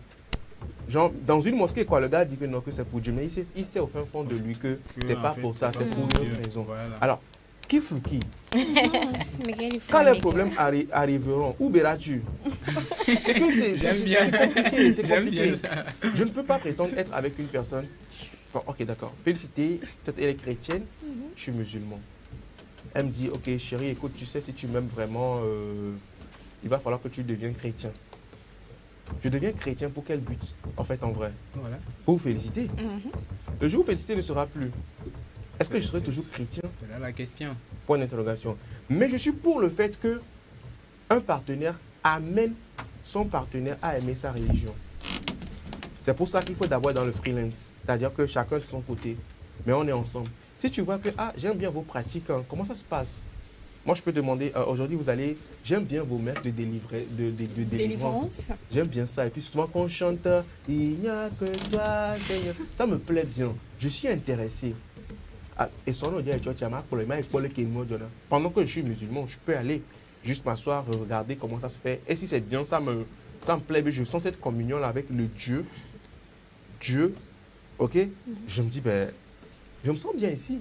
Genre, dans une mosquée, quoi, le gars dit que non, que c'est pour Dieu, mais il sait au fin fond de lui que c'est pas pour ça, c'est pour une autre raison. Voilà. Alors, qui fout qui? Quand les problèmes arriveront, où verras-tu? C'est compliqué, c'est compliqué. Je ne peux pas prétendre être avec une personne. Bon, ok, d'accord. Félicité, peut-être elle est chrétienne, je suis musulman. Elle me dit, ok chérie, écoute, tu sais, si tu m'aimes vraiment, il va falloir que tu deviennes chrétien. Je deviens chrétien pour quel but, en fait, en vrai? Voilà. Pour féliciter. Le jour où féliciter ne sera plus, est-ce que je serai toujours chrétien? C'est là la question. Point d'interrogation. Mais je suis pour le fait que un partenaire amène son partenaire à aimer sa religion. C'est pour ça qu'il faut d'abord dans le freelance. C'est-à-dire que chacun de son côté, mais on est ensemble. Si tu vois que j'aime bien vos pratiques, hein, comment ça se passe? Moi, je peux demander, aujourd'hui, j'aime bien vos maîtres de délivrance. J'aime bien ça. Et puis, souvent, quand on chante, il n'y a que toi, Seigneur, ça me plaît bien. Je suis intéressé. Et son nom dit, pendant que je suis musulman, je peux aller juste m'asseoir, regarder comment ça se fait. Et si c'est bien, ça me plaît bien. Je sens cette communion-là avec le Dieu, ok? Je me dis, je me sens bien ici.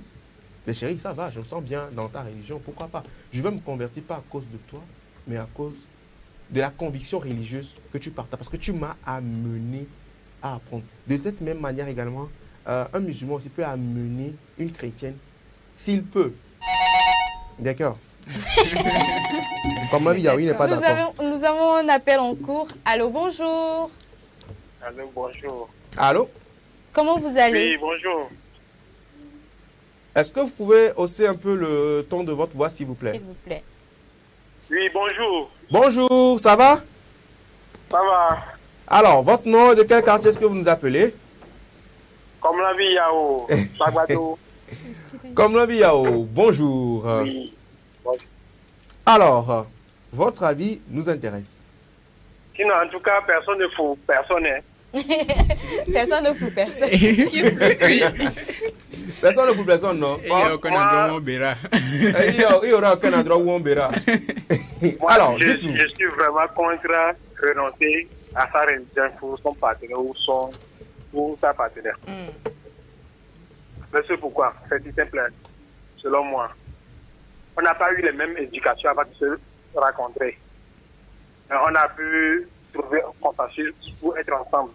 Mais chérie, ça va, je me sens bien dans ta religion, pourquoi pas? Je ne vais me convertir pas à cause de toi, mais à cause de la conviction religieuse que tu partages, parce que tu m'as amené à apprendre. De cette même manière également, un musulman aussi peut amener une chrétienne, s'il peut. D'accord. Comme ma vie, oui, n'est pas d'accord. Nous avons un appel en cours. Allô, bonjour. Allô, bonjour. Allô? Comment vous allez? Oui, bonjour. Est-ce que vous pouvez hausser un peu le ton de votre voix, s'il vous plaît? S'il vous plaît. Oui, bonjour. Bonjour, ça va? Ça va? Alors, votre nom, de quel quartier est-ce que vous nous appelez? Comme la vie, Yao. Bagado. Comme la vie, Yao. Bonjour. Oui. Bonjour. Alors, votre avis nous intéresse. Sinon, en tout cas, personne ne fout personne. Hein. Personne ne fout personne. Personne ne fout personne, non? Il n'y a aucun endroit où on verra. Il n'y aura aucun endroit où on verra. Alors, je suis vraiment contre renoncer à sa religion pour son partenaire ou sa partenaire. Mais c'est pourquoi? C'est tout simple. Selon moi, on n'a pas eu les mêmes éducations avant de se rencontrer. Mais on a pu trouver un consensus pour être ensemble.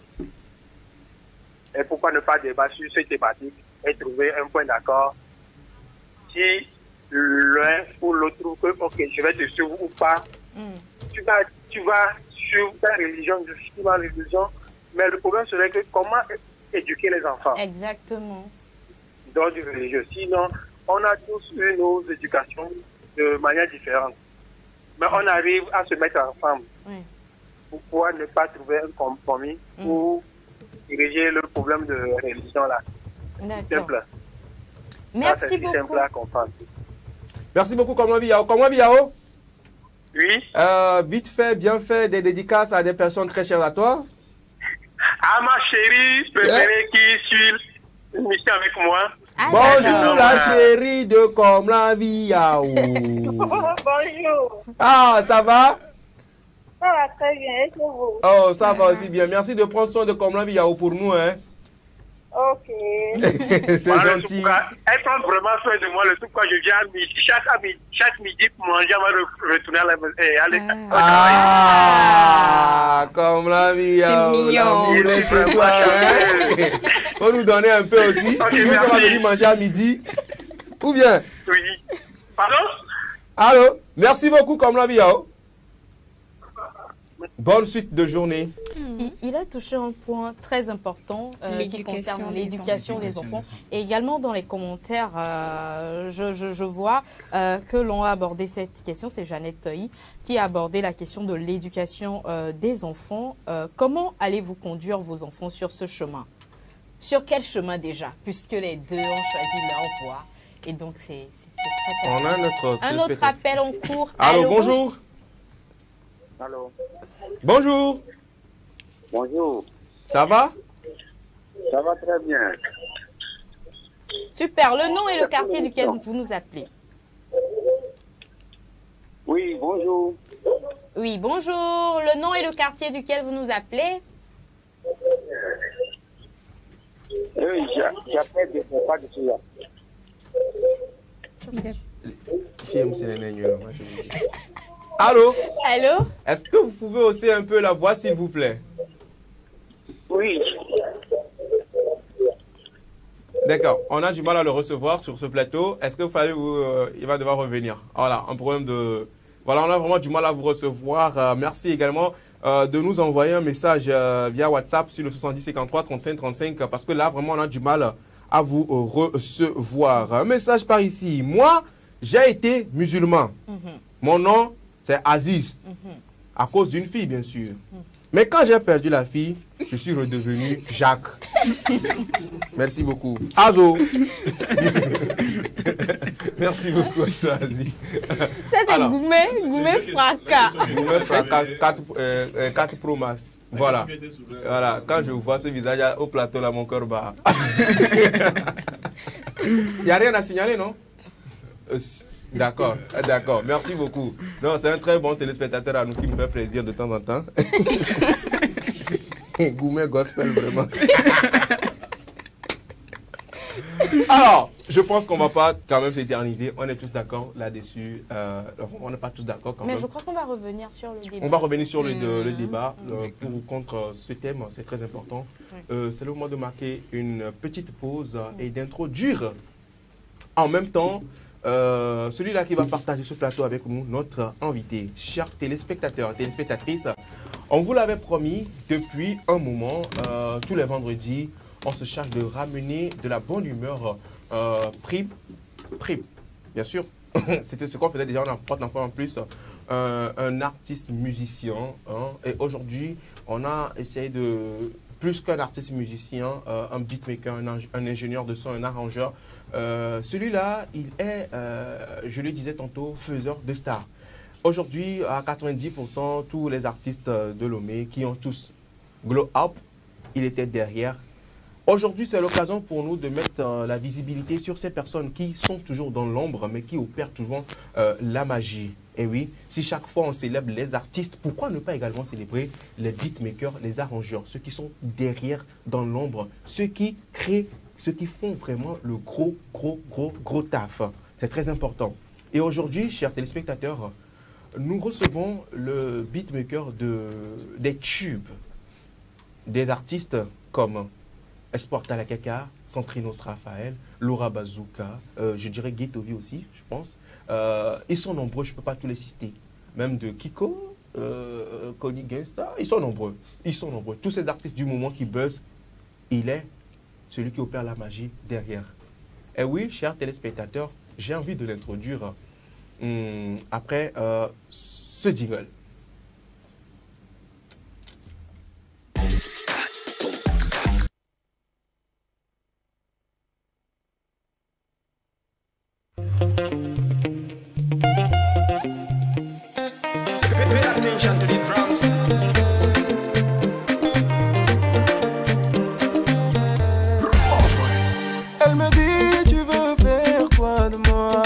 Et pourquoi ne pas débattre sur ces thématiques et trouver un point d'accord? Si l'un ou l'autre trouve que, ok, je vais te suivre ou pas, tu vas suivre ta religion, je suis ma religion, mais le problème serait que comment éduquer les enfants? Exactement. Dans du religieux. Sinon, on a tous eu nos éducations de manière différente. Mais on arrive à se mettre ensemble. Pourquoi ne pas trouver un compromis pour diriger le problème de religion là? Simple. Merci beaucoup. Simple à comprendre. Merci beaucoup, Comment Yao. Comment Yao? Oui. Vite fait, bien fait, des dédicaces à des personnes très chères à toi. À ma chérie préférée qui suit l'émission avec moi. Bonjour la chérie de Comme la vie Yao. Bonjour. Ah, ça va? Ça va très bien, et vous? Oh, ça va aussi bien. Merci de prendre soin de Comme la vie Yao pour nous, hein. Ok. C'est gentil. Elle prend vraiment soin de moi. Le truc quand je viens à midi, chaque midi pour manger, avant de retourner à la maison. Ah, Comme la vie Yao. C'est mignon. Faut nous donner un peu aussi. Okay, nous, ça va venir manger à midi. Ou bien? Oui. Pardon? Allô? Merci beaucoup, Comme la vie Yao. Bonne suite de journée. Il a touché un point très important qui concerne l'éducation des enfants. Et également dans les commentaires, je vois que l'on a abordé cette question. C'est Jeannette Toyi qui a abordé la question de l'éducation des enfants. Comment allez-vous conduire vos enfants sur ce chemin? Sur quel chemin déjà? Puisque les deux ont choisi leur voie. Et donc c'est très On a un autre appel en cours. Allô, bonjour. Allô. Bonjour. Bonjour. Ça va? Ça va très bien. Super. Le nom et le quartier duquel vous nous appelez? Oui, bonjour. Oui, bonjour. Le nom et le quartier duquel vous nous appelez? Oui, j'appelle de pas de cela. Allô? Allô? Est-ce que vous pouvez hausser un peu la voix, s'il vous plaît? Oui. D'accord. On a du mal à le recevoir sur ce plateau. Est-ce que vous fallait il va devoir revenir? Voilà, un problème de... Voilà, on a vraiment du mal à vous recevoir. Merci également de nous envoyer un message via WhatsApp sur le 70 53 35 35 parce que là, vraiment, on a du mal à vous recevoir. Un message par ici. Moi, j'ai été musulman. Mon nom, c'est Aziz. À cause d'une fille, bien sûr. Mais quand j'ai perdu la fille, je suis redevenu Jacques. Merci beaucoup. Azo. Merci beaucoup à toi, Aziz. Ça, c'est Goumé Fracas. Goumé Fracas 4 Pro Max. Voilà. Voilà. Quand je vois ce visage au plateau, là, mon cœur bat. Il n'y a rien à signaler, non? D'accord, d'accord. Merci beaucoup. Non, c'est un très bon téléspectateur à nous qui me fait plaisir de temps en temps. Gourmet gospel, vraiment. Alors, je pense qu'on ne va pas quand même s'éterniser. On est tous d'accord là-dessus. On n'est pas tous d'accord quand même. Mais je crois qu'on va revenir sur le débat. On va revenir sur le débat pour ou contre ce thème. C'est très important. C'est le moment de marquer une petite pause et d'introduire en même temps celui-là qui va partager ce plateau avec nous, notre invité. Chers téléspectateurs, téléspectatrices, on vous l'avait promis depuis un moment, tous les vendredis, on se charge de ramener de la bonne humeur prime. Bien sûr, c'était ce qu'on faisait déjà, on apporte encore en plus un artiste musicien. Hein, et aujourd'hui, on a essayé de, plus qu'un artiste musicien, un beatmaker, un ingénieur de son, un arrangeur. Celui-là, il est, je le disais tantôt, faiseur de stars. Aujourd'hui, à 90%, tous les artistes de Lomé qui ont tous glow up, il était derrière. Aujourd'hui, c'est l'occasion pour nous de mettre la visibilité sur ces personnes qui sont toujours dans l'ombre, mais qui opèrent toujours la magie. Et oui, si chaque fois on célèbre les artistes, pourquoi ne pas également célébrer les beatmakers, les arrangeurs, ceux qui sont derrière dans l'ombre, ceux qui créent, ceux qui font vraiment le gros taf. C'est très important. Et aujourd'hui, chers téléspectateurs, nous recevons le beatmaker des tubes, des artistes comme Esporta la Kaka, Centrinos Raphaël, Laura Bazooka, je dirais Ghettovi aussi, je pense. Ils sont nombreux, je ne peux pas tous les citer. Même de Kiko, Connie Gangsta, ils sont nombreux. Ils sont nombreux. Tous ces artistes du moment qui buzzent, il est celui qui opère la magie derrière. Et oui, chers téléspectateurs, j'ai envie de l'introduire après ce jingle. Pay attention to the drums. Elle me dit, tu veux faire quoi de moi?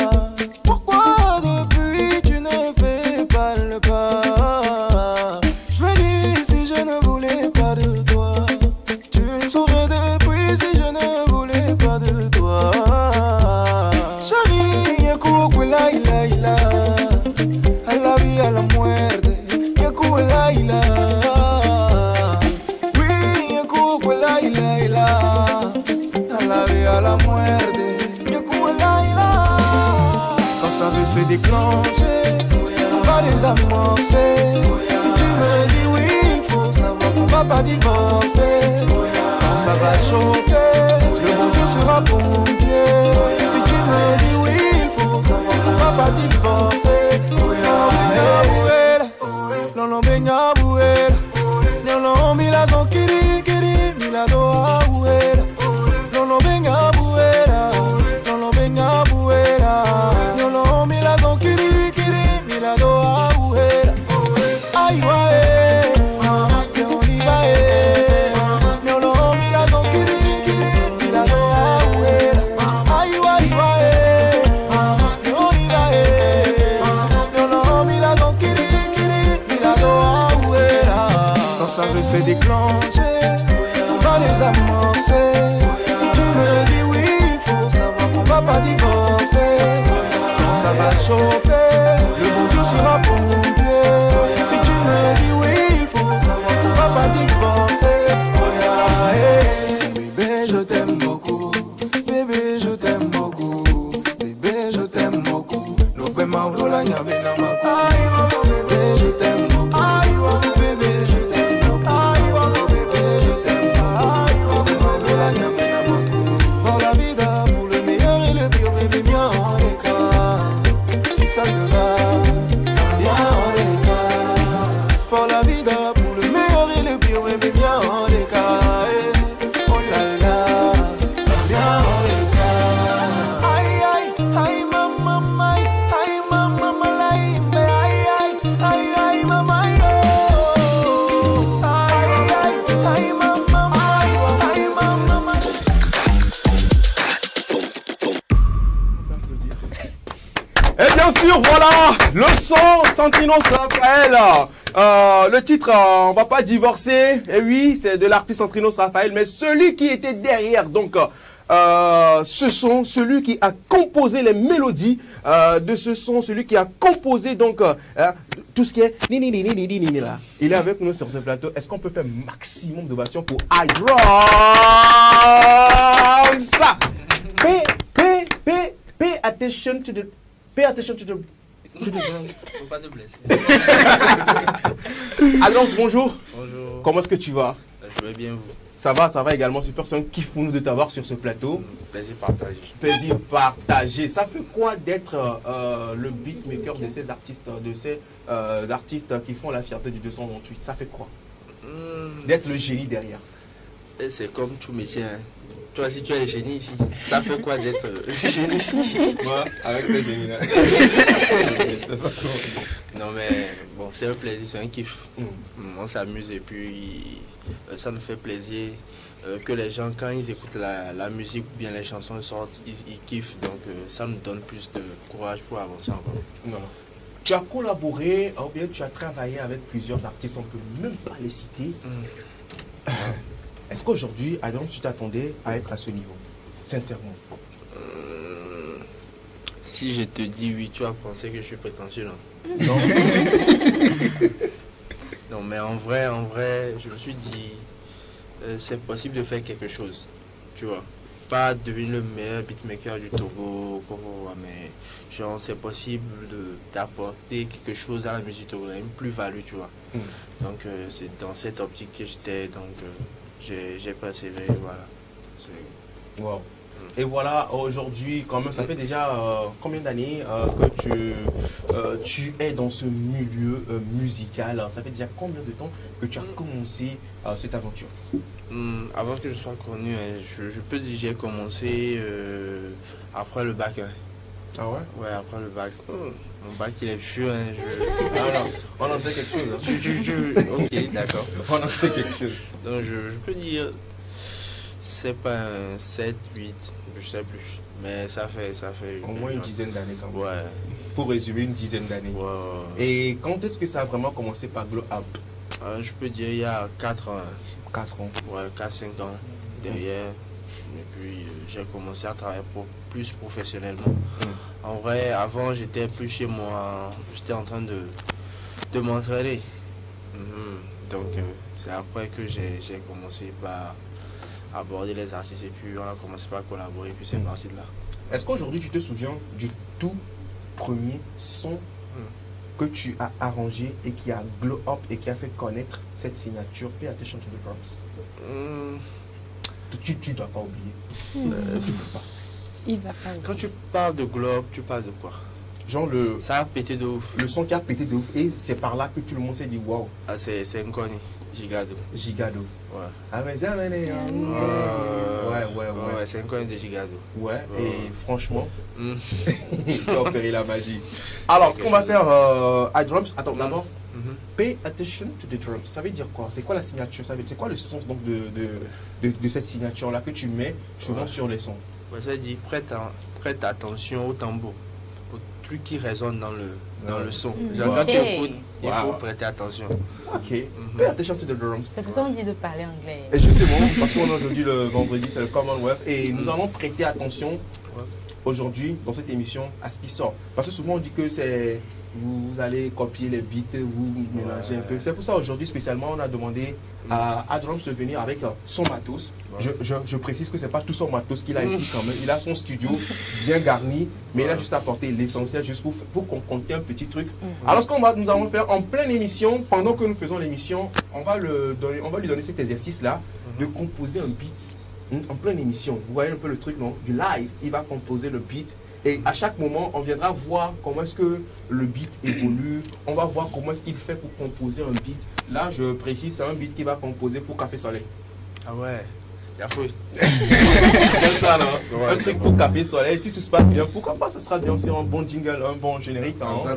Pourquoi depuis tu ne fais pas le pas? Je lui dis, si je ne voulais pas de toi, tu le saurais depuis si je ne voulais pas de toi. Chérie, y'a la ila ila, a la vie a la muerte, y'a la ila. Oui, y'a la ila ila, a la vie a la muerte, y'a la ila. Quand ça veut se déclencher, on va désamorcer. Si tu me dis oui, il faut savoir qu'on va pas divorcer. Quand ça va chauffer, le bon Dieu sera pompier. Si tu me dis oui, il faut savoir qu'on va pas divorcer. Non, non, benga buera. Non, non, milazon kiri kiri, milado abuera. Non, non, benga buera. Non, non, benga buera. Non, non, milazon kiri kiri, milado abuera. Ay, wae, que oliva e. Non, non, milazon kiri kiri, milado abuera. Ay, wae, wae, que oliva e. Non, non, milazon kiri kiri, milado abuera. Quand ça veut se déclencher, on va les amorcer. Si tu me dis oui, il faut savoir qu'on va pas divorcer. Quand ça va chauffer, le bon Dieu sera pompier. Si tu me dis oui, il faut savoir qu'on va pas divorcer. Bébé, je t'aime beaucoup. Bébé, je t'aime beaucoup. Bébé, je t'aime beaucoup. No pe ma vola nya bena ma ku. Bébé, je t'aime beaucoup. Bébé, je t'aime beaucoup. Bébé, je t'aime beaucoup. Bébé, la nya bena ma ku. Pour la vida, pour le meilleur et le pire, bébé, bien en les cas. Si ça te va, bien en les cas. Pour la vida, pour le meilleur et le pire, bébé, bien en les cas. Oh là là, bien en les cas. Aïe aïe, aïe maman, aïe maman, aïe aïe, aïe aïe maman, aïe aïe, aïe maman, aïe maman. Et bien sûr, voilà, le son Centrinos Raphaël. Le titre, on va pas divorcer. Et oui, c'est de l'artiste Centrinos Raphaël, mais celui qui était derrière, donc, ce son, celui qui a composé les mélodies de ce son, celui qui a composé donc tout ce qui est ni là. Il est avec nous sur ce plateau. Est-ce qu'on peut faire maximum d'ovation pour iDrums? Ça. Pay attention to the. Pay attention to the. Faut pas te blesser. Alonso, bonjour. Bonjour. Comment est-ce que tu vas? Je je vais bien vous. Ça va également, super, c'est un kiff pour nous de t'avoir sur ce plateau. Plaisir partagé. Plaisir partagé. Ça fait quoi d'être le beatmaker de ces artistes, qui font la fierté du 228? Ça fait quoi d'être le génie derrière? C'est comme tout métier. Hein. Toi, si tu es le génie ici, ça fait quoi d'être génie ici? Moi, avec ce génie-là. Non, mais bon, c'est un plaisir, c'est un kiff. On s'amuse et puis ça nous fait plaisir que les gens, quand ils écoutent la musique ou bien les chansons sortent, ils kiffent. Donc, ça nous donne plus de courage pour avancer encore. Non. Tu as collaboré, ou bien tu as travaillé avec plusieurs artistes, on ne peut même pas les citer. Est-ce qu'aujourd'hui, Adam, tu t'attendais à être à ce niveau? Sincèrement. Si je te dis oui, tu vas penser que je suis prétentieux, non? Non. Non, mais en vrai, je me suis dit, c'est possible de faire quelque chose, tu vois. Pas devenir le meilleur beatmaker du Togo, mais genre c'est possible d'apporter quelque chose à la musique togolaise, une plus-value, tu vois. Donc c'est dans cette optique que j'étais, donc j'ai persévéré, voilà. Wow. Et voilà, aujourd'hui, quand même, ça fait déjà combien d'années que tu es dans ce milieu musical? Ça fait déjà combien de temps que tu as commencé cette aventure? Avant que je sois connu, je peux dire que j'ai commencé après le bac. Hein. Ah ouais? Ouais, après le bac. Mon bac, il est vieux. Hein, non, on en sait quelque chose. Hein. Ok, d'accord. On en sait quelque chose. Donc, je peux dire, c'est pas un 7, 8, je sais plus. Mais ça fait au moins une dizaine d'années quand même. Ouais. Pour résumer, une dizaine d'années. Ouais. Et quand est-ce que ça a vraiment commencé par Glow Up? Je peux dire il y a 4 ans. 4 ans? Ouais, 4-5 ans derrière. Et puis j'ai commencé à travailler plus professionnellement. En vrai, avant j'étais plus chez moi, j'étais en train de m'entraîner. Donc c'est après que j'ai commencé par aborder les artistes et puis on a commencé par collaborer et puis c'est parti de là. Est-ce qu'aujourd'hui tu te souviens du tout premier son que tu as arrangé et qui a glow up et qui a fait connaître cette signature Pay Attention to the Drums? Tu dois pas oublier. Il va pas oublier. Quand tu parles de glow up, tu parles de quoi? Genre ça a pété de ouf. Le son qui a pété de ouf et c'est par là que tout le monde s'est dit waouh. Ah, c'est inconnu. Gigado. Ouais. Ah mais ça ouais, c'est inconnu de Gigado. Ouais, et franchement, il peut opérer la magie. Alors, ce qu'on va faire à Drums, attends, d'abord, Pay Attention to the Drums, ça veut dire quoi? C'est quoi la signature? C'est quoi le sens donc de cette signature-là que tu mets souvent sur les sons? Ouais, ça dit prête attention au tambour, au truc qui résonne dans le son. Genre, quand tu écoutes, il faut prêter attention. Ok. Pay attention to the drums. C'est pour ça qu'on dit de parler anglais. Et justement, parce qu'on a aujourd'hui le vendredi, c'est le Commonwealth, et nous allons prêter attention aujourd'hui dans cette émission à ce qui sort. Parce que souvent on dit que c'est vous allez copier les beats, vous mélangez un peu. C'est pour ça aujourd'hui spécialement on a demandé à Drums de venir avec son matos. Je précise que c'est pas tout son matos qu'il a ici quand même. Il a son studio bien garni, mais il a juste apporté l'essentiel juste pour qu'on compte un petit truc. Alors ce qu'on nous allons faire en pleine émission, pendant que nous faisons l'émission, on va lui donner cet exercice là de composer un beat en pleine émission. Vous voyez un peu le truc, non? Du live, il va composer le beat. Et à chaque moment, on viendra voir comment est-ce que le beat évolue. On va voir comment est-ce qu'il fait pour composer un beat. Là, je précise, c'est un beat qu'il va composer pour Café Soleil. Ah ouais, il a fouillé. C'est ça, non? Ouais, un truc pour Café Soleil. Si tout se passe bien, pourquoi pas, ce sera bien sûr un bon jingle, un bon générique. Abzal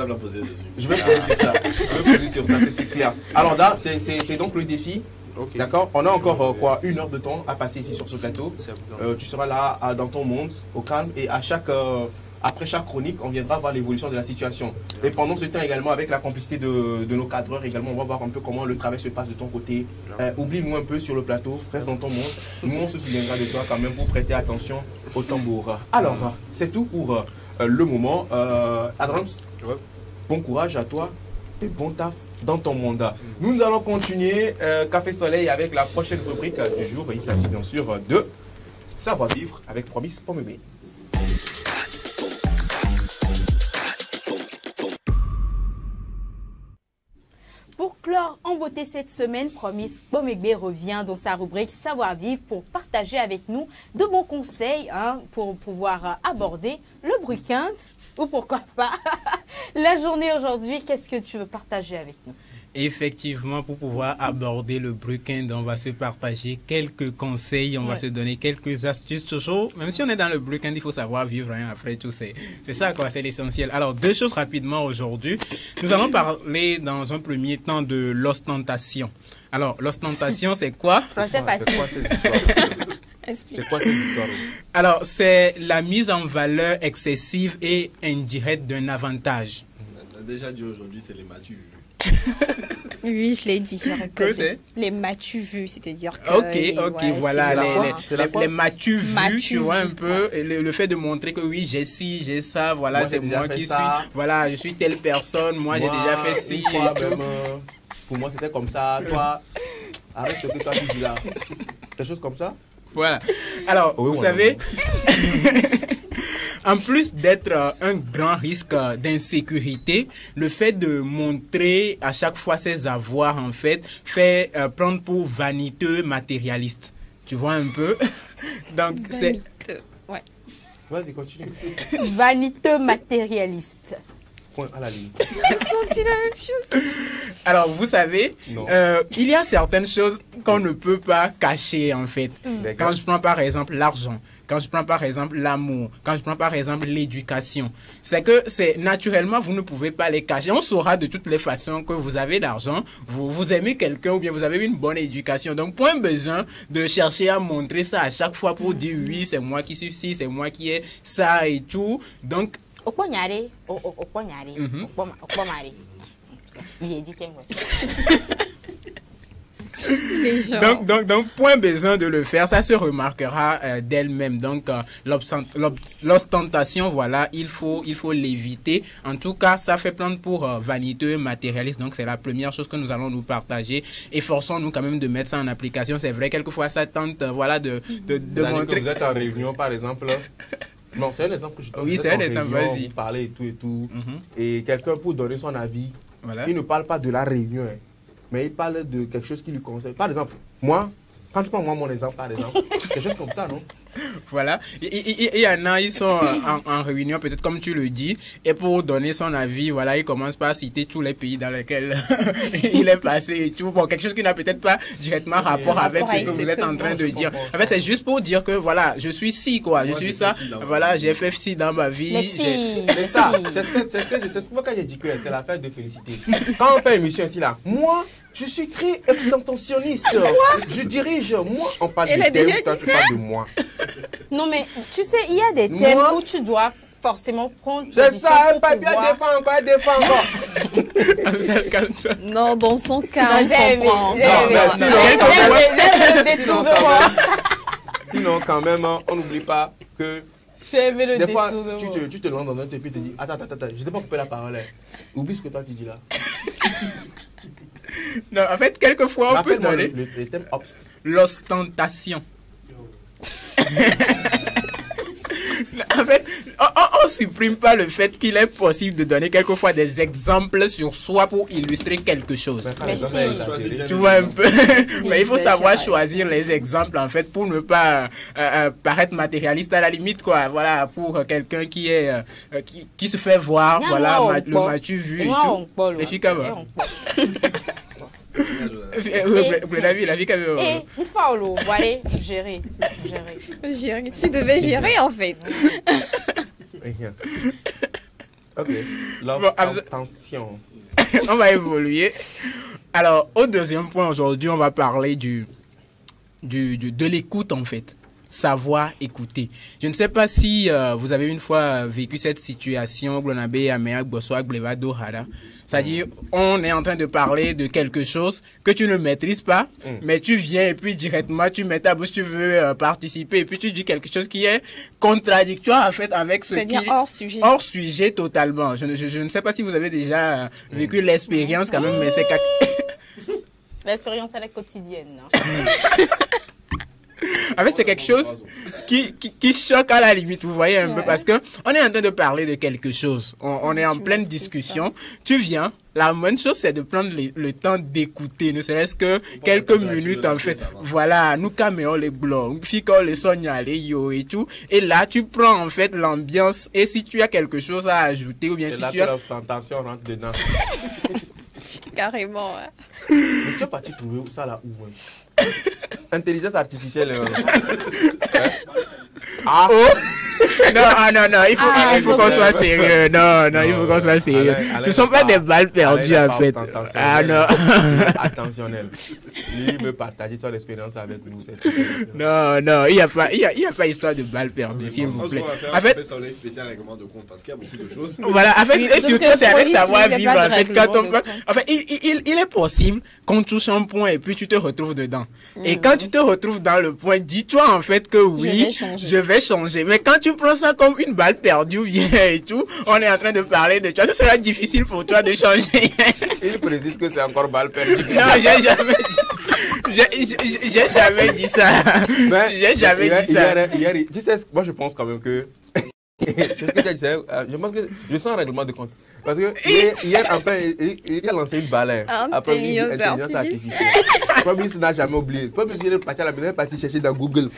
va poser dessus. Je vais poser sur ça. Je vais poser sur ça, c'est clair. Alors là, c'est donc le défi. Okay. D'accord. On a encore quoi, 1 heure de temps à passer ici sur ce plateau. Tu seras là dans ton monde, au calme, et après chaque chronique, on viendra voir l'évolution de la situation. Et pendant ce temps également, avec la complicité de nos cadreurs également, on va voir un peu comment le travail se passe de ton côté. Oublie-nous un peu sur le plateau, reste dans ton monde. Nous, on se souviendra de toi quand même pour prêter attention au tambour. Alors, c'est tout pour le moment. Adrams, bon courage à toi et bon taf dans ton mandat. Nous allons continuer Café Soleil avec la prochaine rubrique du jour. Il s'agit bien sûr de Savoir-vivre avec Promise Pomme B. Pour clore Alors, en beauté cette semaine, Promis Bomegbe revient dans sa rubrique Savoir-vivre pour partager avec nous de bons conseils pour pouvoir aborder le bruit-quinte ou pourquoi pas la journée aujourd'hui. Qu'est-ce que tu veux partager avec nous? Effectivement, pour pouvoir aborder le bruit-quinte, on va se partager quelques conseils, on va se donner quelques astuces toujours. Même si on est dans le bruit-quinte, il faut savoir vivre après tout. C'est ça quoi, c'est l'essentiel. Alors, deux choses rapidement aujourd'hui. Nous allons parler dans un premier temps de l'ostentation. Alors, l'ostentation, c'est quoi? C'est facile. C'est quoi cette histoire? C'est quoi cette histoire? Alors, c'est la mise en valeur excessive et indirecte d'un avantage. On a déjà dit aujourd'hui, c'est les m'as-tu vu. Oui, je l'ai dit. Que c'est? Les m'as-tu vu, c'est-à-dire que... Ok, voilà, les m'as-tu vu, tu vois un vu. peu, et le fait de montrer que oui, j'ai ci, j'ai ça, voilà, c'est moi qui suis, voilà, je suis telle personne, moi j'ai déjà fait ci et tout. Pour moi, c'était comme ça, toi, arrête ce que toi tu dis là. Quelque chose comme ça? Voilà. Alors, vous savez... En plus d'être un grand risque d'insécurité, le fait de montrer à chaque fois ses avoirs, en fait, fait prendre pour vaniteux matérialiste. Tu vois un peu? Donc, c'est... Ouais. Vas-y, continue. Vaniteux matérialiste. Point à la ligne. C'est la même chose. Alors, vous savez, il y a certaines choses qu'on ne peut pas cacher, en fait. Quand je prends par exemple l'argent, quand je prends par exemple l'amour, quand je prends par exemple l'éducation, c'est que naturellement, vous ne pouvez pas les cacher. On saura de toutes les façons que vous avez d'argent, vous aimez quelqu'un ou bien vous avez une bonne éducation. Donc, point besoin de chercher à montrer ça à chaque fois pour dire oui, c'est moi qui suis ci, c'est moi qui ai ça et tout. Donc, donc, point besoin de le faire, ça se remarquera d'elle-même. Donc, l'ostentation, voilà, il faut l'éviter. En tout cas, ça fait prendre pour vaniteux, matérialiste. Donc, c'est la première chose que nous allons nous partager. Efforçons-nous quand même de mettre ça en application. C'est vrai, quelquefois, ça tente, voilà, de montrer. Que vous êtes en réunion, par exemple. Non, c'est un exemple que je donne. Oui, c'est un exemple, vas-y. Vous parlez et tout. Et quelqu'un, pour donner son avis, il ne parle pas de la réunion, mais il parle de quelque chose qui lui concerne. Par exemple, moi, quand tu prends mon exemple, par exemple, quelque chose comme ça, non? Voilà. Il y en a, ils sont en réunion, peut-être comme tu le dis, et pour donner son avis, voilà, il commence par citer tous les pays dans lesquels il est passé et tout. Bon, quelque chose qui n'a peut-être pas directement rapport avec ce que vous êtes en train de dire. En fait, c'est juste pour dire que, voilà, je suis ci, quoi. Je suis ça. Voilà, j'ai fait ci dans ma vie. C'est ça. C'est ce que j'ai dit que c'est l'affaire de féliciter. Quand on fait une émission ici, là, moi, je suis très intentionniste. Je dirige. Moi, on parle de thème, toi, tu parles de moi. Non, mais tu sais, il y a des thèmes où tu dois forcément prendre... C'est ça, pas bien défendre. Non, dans son cas, on comprend. Sinon, quand même, on n'oublie pas que... Des fois, tu te lances dans un truc et tu te dis, attends, je ne t'ai pas coupé la parole. Oublie ce que toi tu dis là. Non, en fait, quelquefois, on peut donner l'ostentation. En fait, on supprime pas le fait qu'il est possible de donner quelquefois des exemples sur soi pour illustrer quelque chose. Tu vois un peu. Mais il faut savoir choisir les exemples en fait pour ne pas paraître matérialiste à la limite quoi. Voilà, pour quelqu'un qui se fait voir, voilà, le m'as-tu vu et tout. Les filles comme une fois voilà, gérer. Tu devais gérer en fait. Ok. L'ostentation. On va évoluer. Alors, au deuxième point aujourd'hui, on va parler de l'écoute en fait. Savoir écouter. Je ne sais pas si vous avez une fois vécu cette situation. C'est-à-dire, on est en train de parler de quelque chose que tu ne maîtrises pas, mais tu viens et puis directement tu mets ta bouche, tu veux participer et puis tu dis quelque chose qui est contradictoire en fait avec ce qui est hors sujet. Hors sujet totalement. Je ne sais pas si vous avez déjà vécu l'expérience quand même, mais c'est l'expérience elle est quotidienne. En fait, c'est quelque chose qui choque à la limite, vous voyez un peu, parce que on est en train de parler de quelque chose. On est en pleine discussion. Tu viens, la bonne chose, c'est de prendre le temps d'écouter, ne serait-ce que quelques minutes, en fait. Voilà, nous caméons les blogs, puis quand les sons les yo et tout. Et là, tu prends, en fait, l'ambiance. Et si tu as quelque chose à ajouter, ou bien si tu as... Tentation rentre dedans. Carrément, ouais. Mais tu es parti trouver ça là où? Intelligence artificielle. Ah oh. Non, il faut qu'on soit sérieux. Non, il faut qu'on soit sérieux. Ce ne sont pas des balles perdues, en fait. Ah non. Attentionnel. Lui me partage son expérience avec nous. Non, il n'y a pas histoire de balles perdues, s'il vous plaît. En fait, ça un spécial règlement de compte parce qu'il y a beaucoup de choses. Voilà, en fait, et surtout, c'est avec savoir-vivre. En fait, quand on peut. En fait, il est possible qu'on touche un point et puis tu te retrouves dedans. Et quand tu te retrouves dans le point, dis-toi en fait que oui, je vais changer. Mais quand tu prends ça comme une balle perdue, bien et tout, on est en train de parler de toi, ce sera difficile pour toi de changer. Il précise que c'est encore balle perdue. Non, j'ai jamais dit ça. J'ai jamais dit ça. Tu sais, moi je pense quand même que... C'est ce que tu as dit, je pense que je sens un règlement de compte. Parce que hier, après, il a lancé une balai. Après, il dit intelligence artificielle. Le Premier ministre n'a jamais oublié. Le Premier ministre est parti à la maison, il est parti chercher dans Google.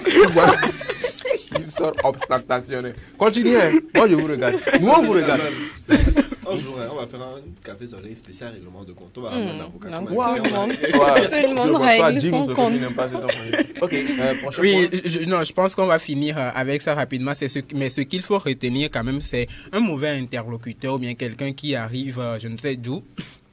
Il sort obstantationnel. Continuez, moi je vous regarde. Nous on vous regarde. Un jour, on va faire un café sur les spécial règlement de compte. On va ramener un avocat. Tout le monde règle son compte. Oui, je pense qu'on va finir avec ça rapidement. Mais ce qu'il faut retenir quand même, c'est un mauvais interlocuteur ou bien quelqu'un qui arrive, je ne sais d'où,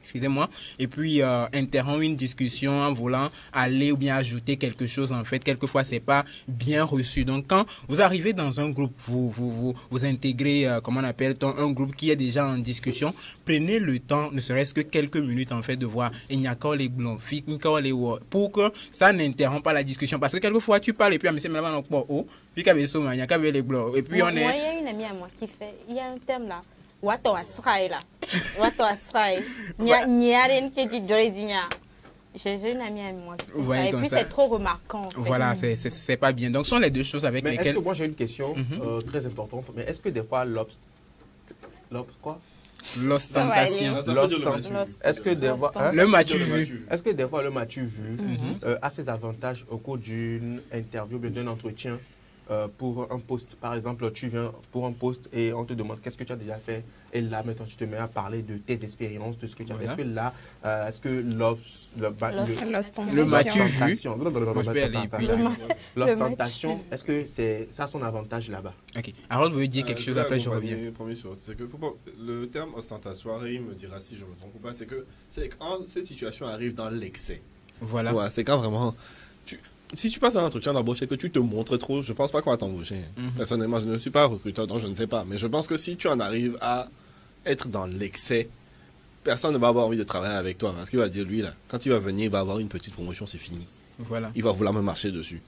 excusez-moi, et puis interrompt une discussion en voulant aller ou bien ajouter quelque chose. En fait, quelquefois, c'est pas bien reçu. Donc, quand vous arrivez dans un groupe, vous intégrez, comment on appelle, un groupe qui est déjà en discussion, prenez le temps, ne serait-ce que quelques minutes, en fait, de voir pour que ça n'interrompt pas la discussion. Parce que quelquefois, tu parles et puis, puis il y a on est... Moi, il y a une amie à moi qui fait, il y a un terme là. Wato asrai là. Wato asrai. J'ai une amie à moi qui fait ça. Et puis c'est trop remarquant. En fait. Voilà, c'est pas bien. Donc ce sont les deux choses avec lesquelles... Est-ce que moi j'ai une question très importante, mais est-ce que des fois l'ostentation. Est-ce que des fois le m'as-tu vu? Est-ce que des fois le m'as-tu vu a ses avantages au cours d'une interview ou d'un entretien? Pour un poste, par exemple, tu viens pour un poste et on te demande qu'est-ce que tu as déjà fait, et là maintenant tu te mets à parler de tes expériences, de ce que tu as fait. Est-ce que là, est-ce que l'ostentation, est-ce que ça a son avantage là-bas? Ok. Harold veut dire quelque chose, après je reviens. C'est que le terme ostentatoire, il me dira si je me trompe ou pas, c'est que quand cette situation arrive dans l'excès. Voilà. Ouais, c'est quand vraiment... Si tu passes un entretien d'embauche et que tu te montres trop, je pense pas qu'on va t'embaucher. Personnellement, je ne suis pas recruteur, donc je ne sais pas. Mais je pense que si tu en arrives à être dans l'excès, personne ne va avoir envie de travailler avec toi. Parce qu'il va dire, lui, là, quand il va venir, il va avoir une petite promotion, c'est fini. Voilà. Il va vouloir me marcher dessus.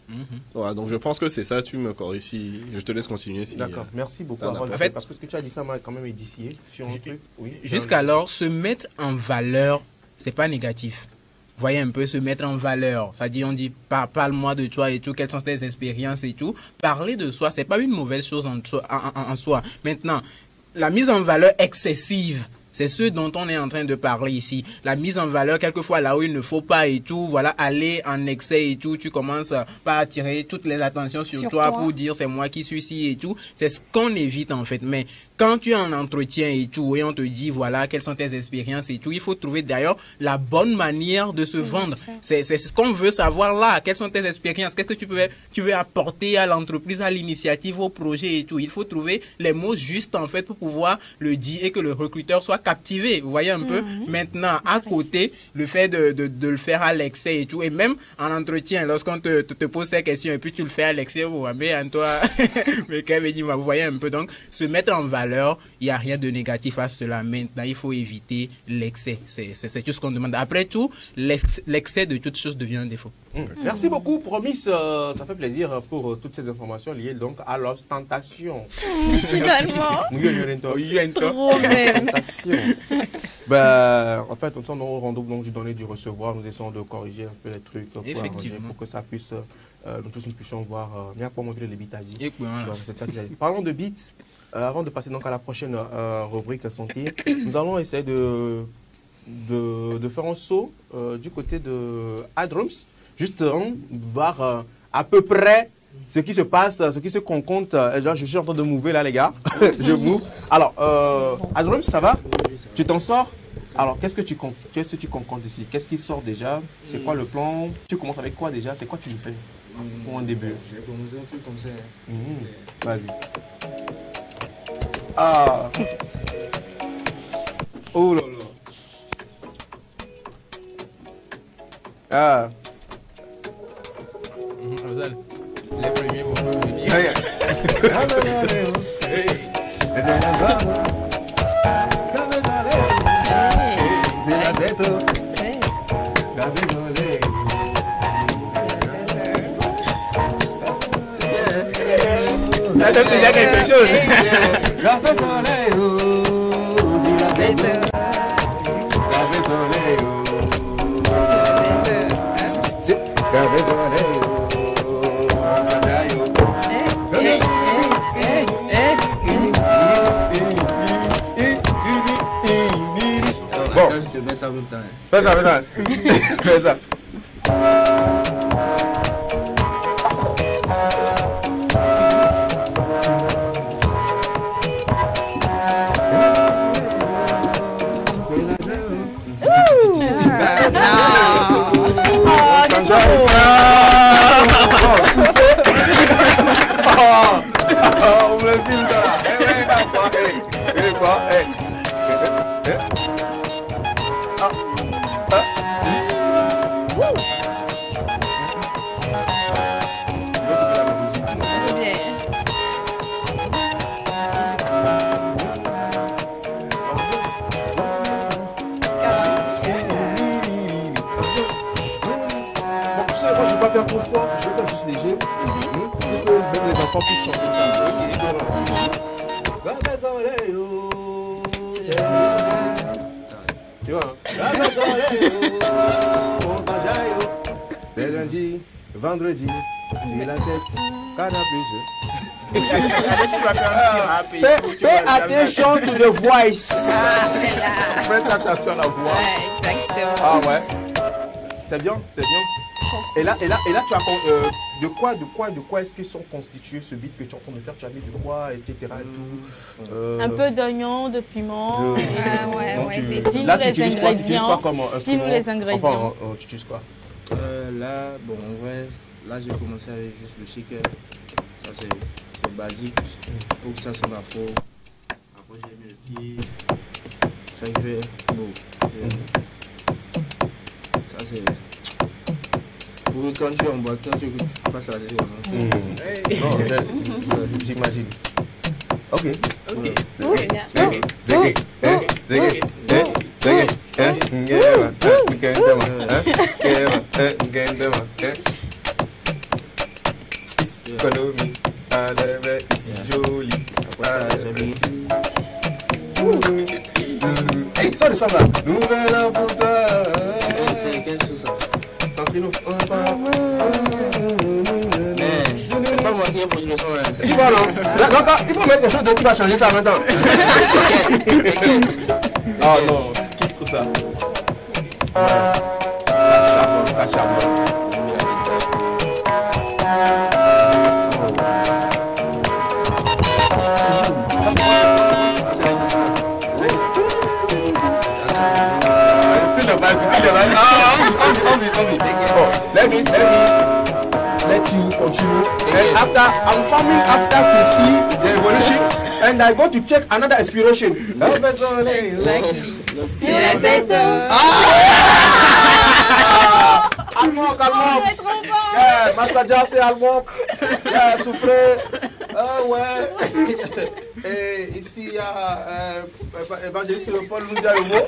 Voilà, donc je pense que c'est ça, tu me corriges si... Je te laisse continuer. Si, d'accord, merci beaucoup. En fait, parce que ce que tu as dit, ça m'a quand même édifié sur un truc. Oui, jusqu'alors, se mettre en valeur, c'est pas négatif. Voyez un peu, se mettre en valeur. C'est-à-dire, on dit, parle-moi de toi et tout, quelles sont tes expériences et tout. Parler de soi, c'est pas une mauvaise chose en soi. Maintenant, la mise en valeur excessive, c'est ce dont on est en train de parler ici. La mise en valeur, quelquefois là où il ne faut pas et tout, voilà, aller en excès et tout, tu commences par attirer toutes les attentions sur toi pour dire c'est moi qui suis ici et tout. C'est ce qu'on évite en fait. Mais quand tu es en entretien et tout, et on te dit voilà, quelles sont tes expériences et tout, il faut trouver d'ailleurs la bonne manière de se vendre. C'est ce qu'on veut savoir là. Quelles sont tes expériences? Qu'est-ce que tu veux apporter à l'entreprise, à l'initiative, au projet et tout. Il faut trouver les mots justes en fait pour pouvoir le dire et que le recruteur soit captivé, vous voyez un peu. Maintenant, à côté, le fait de le faire à l'excès et tout, et même en entretien, lorsqu'on te pose ces questions et puis tu le fais à l'excès, vous voyez un peu. Donc, se mettre en valeur, il n'y a rien de négatif à cela. Maintenant, il faut éviter l'excès. C'est tout ce qu'on demande. Après tout, l'excès de toute chose devient un défaut. Merci beaucoup, Promis. Ça fait plaisir pour toutes ces informations liées donc à l'ostentation. Finalement. Trop même. Ben, en fait, nous sommes au rendez-vous donc du donner, du recevoir. Nous essayons de corriger un peu les trucs pour que ça puisse nous tous nous puissions voir bien comment les beats à dire. C'est ça que j'allais dire. Parlons de beats. Avant de passer donc à la prochaine rubrique santé, nous allons essayer de faire un saut du côté de iDrums, juste voir à peu près ce qui se passe, ce qui se concomte. Genre, je suis en train de mouver là, les gars. Je move. Alors, iDrums, ça va? Tu t'en sors? Alors, qu'est-ce que tu concomtes ici? Qu'est-ce qui sort déjà? C'est quoi le plan? Tu commences avec quoi déjà? C'est quoi tu fais pour un début? Je vais commencer un truc comme ça. Vas-y. Ah. Oh là là. Ah. Les premiers vont venir. Ça donne déjà quelque chose. Bon, je te mets ça en même temps. Fais ça, fais ça. Tu vois, c'est lundi, vendredi, c'est la 7, canapé. Pay attention to the voice. Prête attention à la voix. Exactement. Ah ouais. C'est bien, c'est bien. Et là, tu as de quoi est-ce qu'ils sont constitués ce beat que tu es en train de faire? Tu as mis de quoi, etc. Et tout. Un peu d'oignon, de piment. Là, tu utilises quoi? Tu utilises quoi comme instrument? Les ingrédients. Enfin, tu utilises quoi? Là, bon, en vrai, là, j'ai commencé avec juste le shaker. Ça, c'est basique. Pour que ça sonne à faux. Après, j'ai mis le pied. Ça, je vais. Bon. Ça, c'est. Pour quand tu es en boîte, quand tu fasses la décision. Non, j'imagine. Ok. Ça ressemble à Nouvelle an pour toi. C'est quelle chose ça? Santrino. C'est pas moi qui ai produit le son. Tu vois non? Donc il faut mettre quelque chose de tu vas changer ça maintenant. Oh non, qui trouve ça? Ça charbonne. Let you continue. And after, I'm coming after to see the evolution, and I go to check another inspiration. Almonk. Yeah, Master Jar, c'est Almonk. Yeah, souffrez. Ouais. Et ici, il y a évangéliste Paul Louziaomo.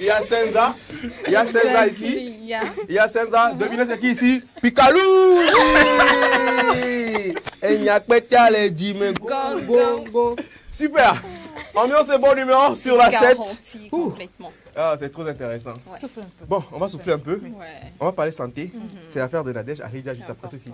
Il y a Senza. Il y a Senza ici. Il y a Senza. Devinez c'est qui ici? Picalou. Et il y a Pétia les Dime. Super. Ambiance et bon numéro sur la 7. Complètement. Ah, c'est trop intéressant. Ouais. Souffle un peu. Bon, on va souffler un peu. Ouais. On va parler santé. C'est l'affaire de Nadège Arija juste après ceci.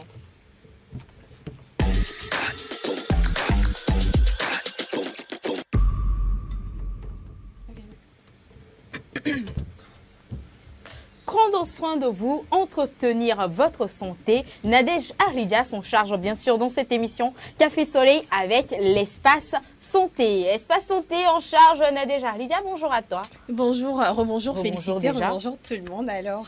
Prendre soin de vous, entretenir votre santé. Nadège Arija s'en charge bien sûr dans cette émission Café Soleil avec l'espace santé. Espace santé en charge, Nadège Arija, bonjour à toi. Bonjour, rebonjour Félicité, déjà. rebonjour tout le monde. Alors,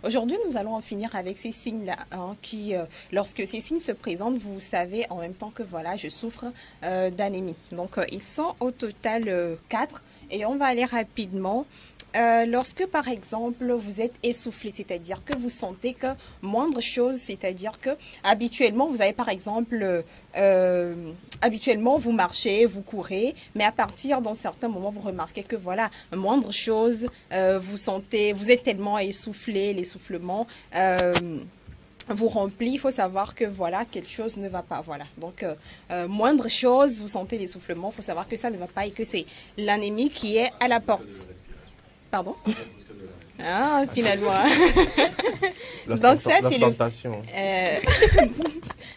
aujourd'hui, nous allons en finir avec ces signes-là, hein, qui, lorsque ces signes se présentent, vous savez en même temps que voilà, je souffre d'anémie. Donc, ils sont au total 4 et on va aller rapidement. Lorsque, par exemple, vous êtes essoufflé, c'est-à-dire que vous sentez que moindre chose, c'est-à-dire que habituellement, vous avez par exemple, habituellement, vous marchez, vous courez, mais à partir d'un certain moment, vous remarquez que voilà, moindre chose, vous êtes tellement essoufflé, l'essoufflement vous remplit, il faut savoir que voilà, quelque chose ne va pas. Voilà. Donc, moindre chose, vous sentez l'essoufflement, il faut savoir que ça ne va pas et que c'est l'anémie qui est à la porte. Pardon? Ah, finalement. Donc ça, c'est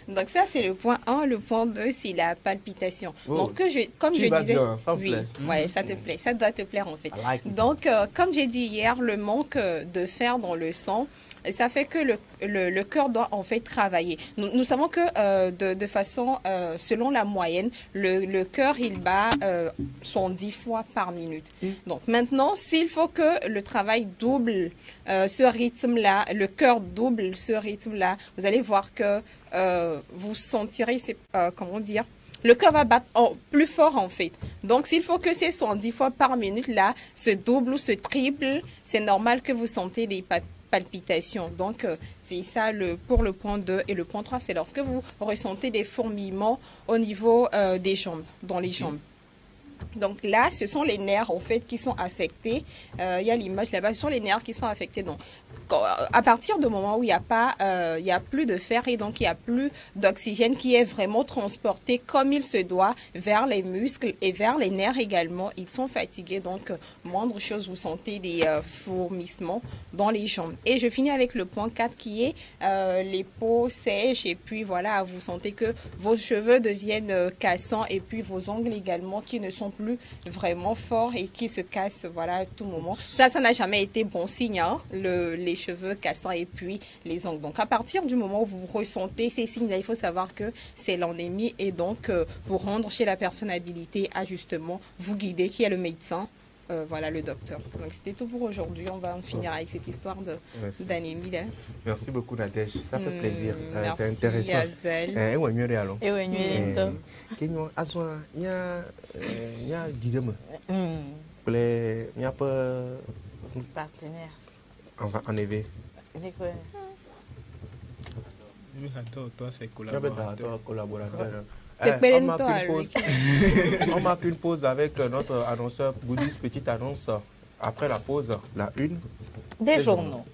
Donc ça, c'est le point 1. Le point 2, c'est la palpitation. Oh. Donc, comme je disais... Bien, ça me oui, plaît. ouais, ça te plaît. Ça doit te plaire, en fait. Like Donc, comme j'ai dit hier, le manque de fer dans le sang, ça fait que le cœur doit en fait travailler. Nous savons que de façon, selon la moyenne, le cœur, il bat 110 fois par minute. Donc maintenant, s'il faut que le travail double ce rythme-là, le cœur double ce rythme-là, vous allez voir que vous sentirez, comment dire, le cœur va battre plus fort en fait. Donc s'il faut que c'est 110 fois par minute, là, se double ou se triple, c'est normal que vous sentez des palpitations. Donc, c'est ça pour le point 2. Et le point 3, c'est lorsque vous ressentez des fourmillements au niveau des jambes, dans les jambes. Donc là, ce sont les nerfs en fait qui sont affectés. Il y a l'image là-bas, ce sont les nerfs qui sont affectés. Donc, à partir du moment où il n'y a plus de fer et donc il n'y a plus d'oxygène qui est vraiment transporté comme il se doit vers les muscles et vers les nerfs également, ils sont fatigués. Donc, moindre chose, vous sentez des fourmissements dans les jambes. Et je finis avec le point 4 qui est les peaux sèches et puis voilà, vous sentez que vos cheveux deviennent cassants et puis vos ongles également qui ne sont plus vraiment forts et qui se cassent voilà, à tout moment. Ça n'a jamais été bon signe, hein, les cheveux cassants et puis les ongles. Donc, à partir du moment où vous ressentez ces signes-là, il faut savoir que c'est l'anémie et donc vous rendre chez la personne habilitée à justement vous guider, qui est le médecin, voilà, le docteur. Donc, c'était tout pour aujourd'hui. On va en finir avec cette histoire d'anémie. Merci beaucoup, Nadège. Ça fait plaisir. Merci, c'est intéressant. Azel. Partenaire. En éveil. Toi, c'est collaborateur. On marque une pause avec notre annonceur Goodies, petite annonce. Après la pause, la une des journaux.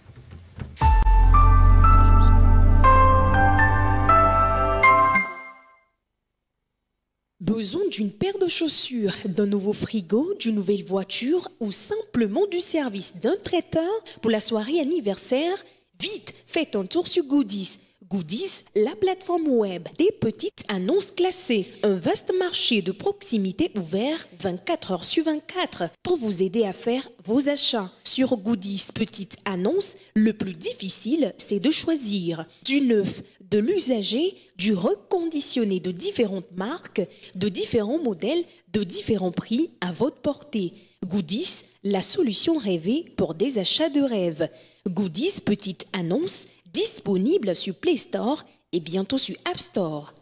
Besoin d'une paire de chaussures, d'un nouveau frigo, d'une nouvelle voiture ou simplement du service d'un traiteur pour la soirée anniversaire? Vite, faites un tour sur Goodies. Goodies, la plateforme web des petites annonces classées. Un vaste marché de proximité ouvert 24 heures sur 24 pour vous aider à faire vos achats. Sur Goodies Petites Annonces, le plus difficile, c'est de choisir du neuf, de l'usager, du reconditionné de différentes marques, de différents modèles, de différents prix à votre portée. Goodies, la solution rêvée pour des achats de rêve. Goodies Petites Annonces, disponible sur Play Store et bientôt sur App Store.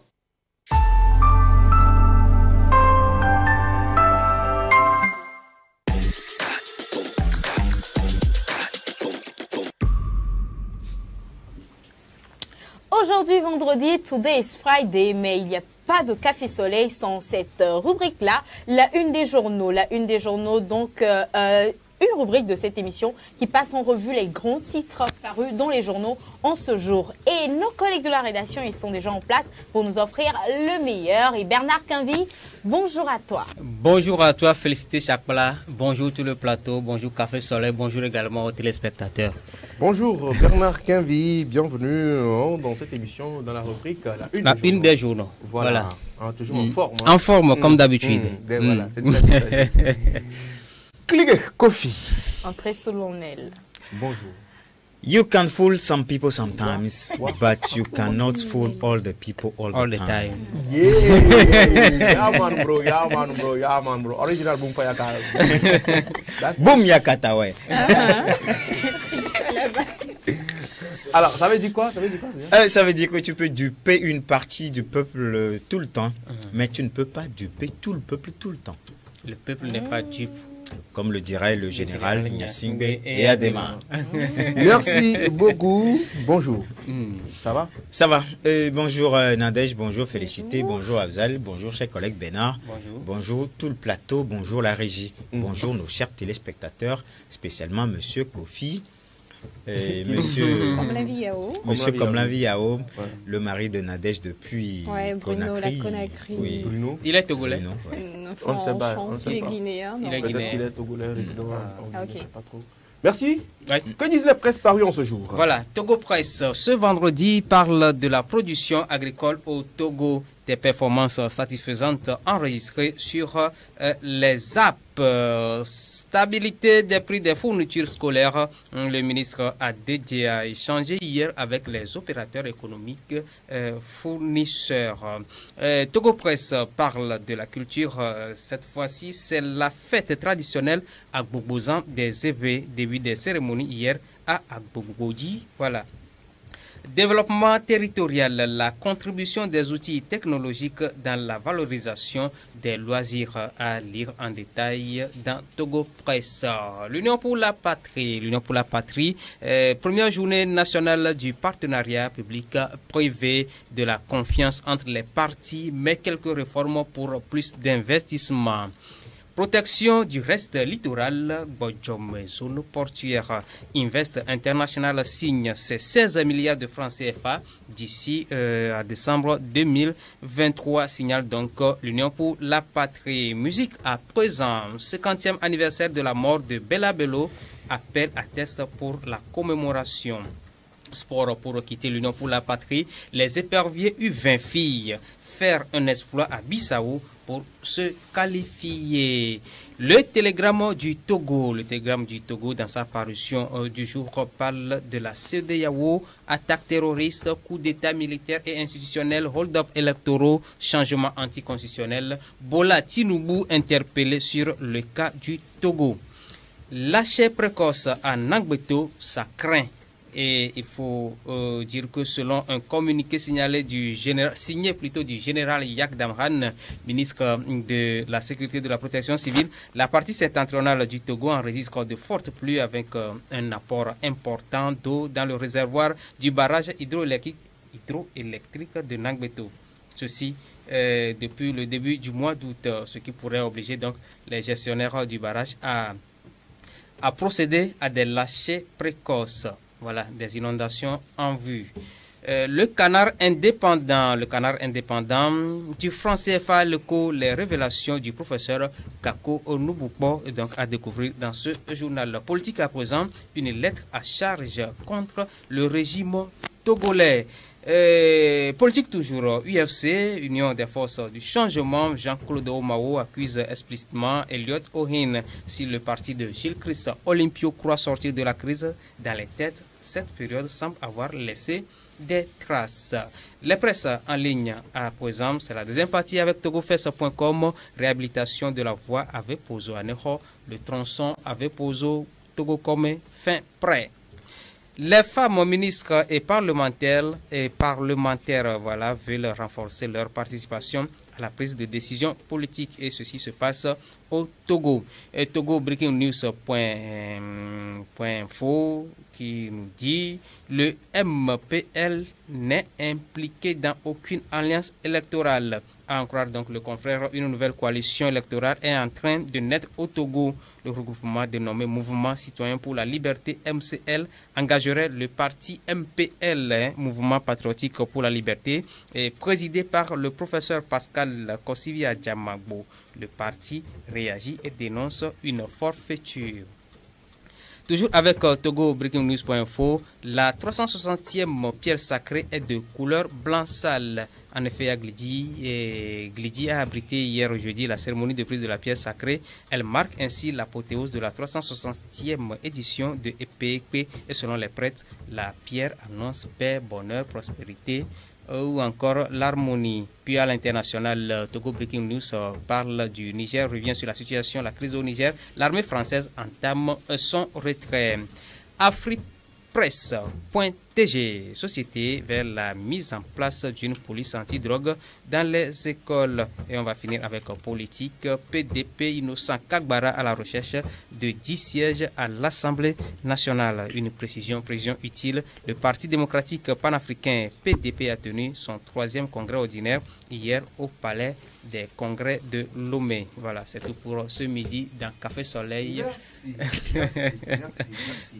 Aujourd'hui, vendredi, Today is Friday, mais il n'y a pas de Café Soleil sans cette rubrique-là, la une des journaux. La une des journaux, donc, une rubrique de cette émission qui passe en revue les grands titres parus dans les journaux en ce jour. Et nos collègues de la rédaction, ils sont déjà en place pour nous offrir le meilleur. Et Bernard Quinvi, bonjour à toi. Bonjour à toi, Félicité Chakpala. Bonjour tout le plateau, bonjour Café Soleil, bonjour également aux téléspectateurs. Bonjour Bernard Quinvi, bienvenue dans cette émission, dans la rubrique La une des journaux. Voilà. Toujours en forme. Hein. En forme, comme d'habitude. Voilà, c'est très Clique, Kofi. Entrée solennelle. Bonjour. You can fool some people sometimes, but you cannot fool all the people all the time. Yeah, man, bro. Yeah, man, bro. Original Boom Yakata. Boom Yakata, ouais. Alors, ça veut dire quoi? Ça veut dire que tu peux duper une partie du peuple tout le temps, mais tu ne peux pas duper tout le peuple tout le temps. Le peuple n'est pas dupe. Comme le dirait le général Nyasingbe et Adema. Merci beaucoup. Bonjour. Ça va? Ça va. Bonjour Nadège, bonjour Félicité, bonjour Afzal, bonjour chers collègues Bénard, bonjour tout le plateau, bonjour la régie, bonjour nos chers téléspectateurs, spécialement Monsieur Kofi. Monsieur Komlavi Yao, le mari de Nadège depuis Bruno la Conakry. Oui. Bruno. Il est togolais. On ne sait pas. Il est guinéen. Il est guinéen. Il est togolais, résident. Ok. Pas trop. Merci. Que disent les presses parues en ce jour? Voilà, Togo Presse, ce vendredi, parle de la production agricole au Togo, des performances satisfaisantes enregistrées sur les apps. Stabilité des prix des fournitures scolaires. Le ministre a échangé hier avec les opérateurs économiques fournisseurs. Togo Presse parle de la culture. Cette fois-ci, c'est la fête traditionnelle à Gbogbosan des éveils, début des cérémonies hier à Agbogboji. Voilà. Développement territorial, la contribution des outils technologiques dans la valorisation des loisirs à lire en détail dans Togo Presse. L'Union pour la patrie, première journée nationale du partenariat public-privé, de la confiance entre les parties, mais quelques réformes pour plus d'investissement. Protection du reste littoral, Bodjom, zone portuaire. Invest International signe ses 16 milliards de francs CFA d'ici à décembre 2023, signale donc l'Union pour la patrie. Musique à présent, 50e anniversaire de la mort de Bella Bello, appel à test pour la commémoration. Sport pour quitter l'Union pour la patrie, les éperviers U20 filles faire un exploit à Bissau pour se qualifier. Le télégramme du Togo dans sa parution du jour parle de la CEDEAO, attaque terroriste, coup d'état militaire et institutionnel, hold-up électoraux, changement anticonstitutionnel. Bola Tinubu interpellé sur le cas du Togo. Lâcher précoce à Nangbeto, ça craint. Et il faut dire que selon un communiqué signé du général Yak Damran, ministre de la Sécurité et de la Protection civile, la partie septentrionale du Togo enregistre de fortes pluies avec un apport important d'eau dans le réservoir du barrage hydroélectrique de Nangbeto. Ceci depuis le début du mois d'août, ce qui pourrait obliger donc les gestionnaires du barrage à procéder à des lâchers précoces. Voilà, des inondations en vue. Le canard indépendant du franc CFA Leco, les révélations du professeur Kako Onubukbo, donc à découvrir dans ce journal. Politique à présent, une lettre à charge contre le régime togolais. Politique toujours, UFC, Union des forces du changement, Jean-Claude Omao accuse explicitement Elliot Ohin. Si le parti de Gilles Christ Olympio croit sortir de la crise dans les têtes, cette période semble avoir laissé des traces. Les presses en ligne à présent, c'est la deuxième partie avec togofes.com, réhabilitation de la voie avait posé à Neho, le tronçon avait posé Togo comme fin prêt. Les femmes ministres et parlementaires voilà, veulent renforcer leur participation à la prise de décision politique et ceci se passe au Togo. Et Togo Breaking News.info qui nous dit le MPL n'est impliqué dans aucune alliance électorale. À en croire donc le confrère, une nouvelle coalition électorale est en train de naître au Togo. Le regroupement dénommé Mouvement Citoyen pour la Liberté MCL engagerait le parti MPL, Mouvement Patriotique pour la Liberté, et présidé par le professeur Pascal Kosivia Djamagbo. Le parti réagit et dénonce une forfaiture. Toujours avec Togo Breaking News.info, la 360e pierre sacrée est de couleur blanc sale. En effet, à Glidi a abrité hier jeudi la cérémonie de prise de la pierre sacrée. Elle marque ainsi l'apothéose de la 360e édition de EPEP et selon les prêtres, la pierre annonce paix, bonheur, prospérité ou encore l'harmonie. Puis à l'international, Togo Breaking News parle du Niger, revient sur la situation, la crise au Niger. L'armée française entame son retrait. AfriPresse.tg, société vers la mise en place d'une police antidrogue dans les écoles. Et on va finir avec politique. PDP Innocent Kagbara à la recherche de 10 sièges à l'Assemblée nationale. Une précision utile. Le Parti démocratique panafricain PDP a tenu son 3e congrès ordinaire hier au Palais des congrès de Lomé. Voilà, c'est tout pour ce midi dans Café Soleil.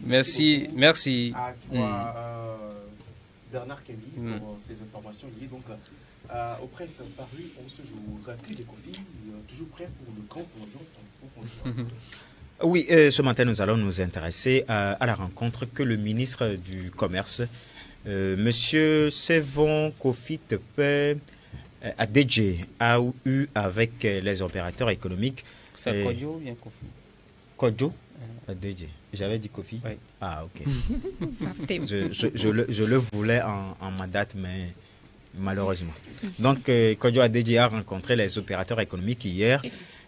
Merci. À toi, Bernard Kembi, pour ces informations liées donc aux presses parues en ce jour. Clé de Kofi, toujours prêt pour le grand plongeon. Oui, ce matin, nous allons nous intéresser à la rencontre que le ministre du Commerce, Monsieur Sevon Kofi Tepe Adedje, a eu avec les opérateurs économiques. C'est Kodjo ou bien Kofi? Kodjo Adedje. J'avais dit Kofi. Oui. Ah, ok. je le voulais en ma date, mais malheureusement. Donc, Kodjo Adedje a rencontré les opérateurs économiques hier.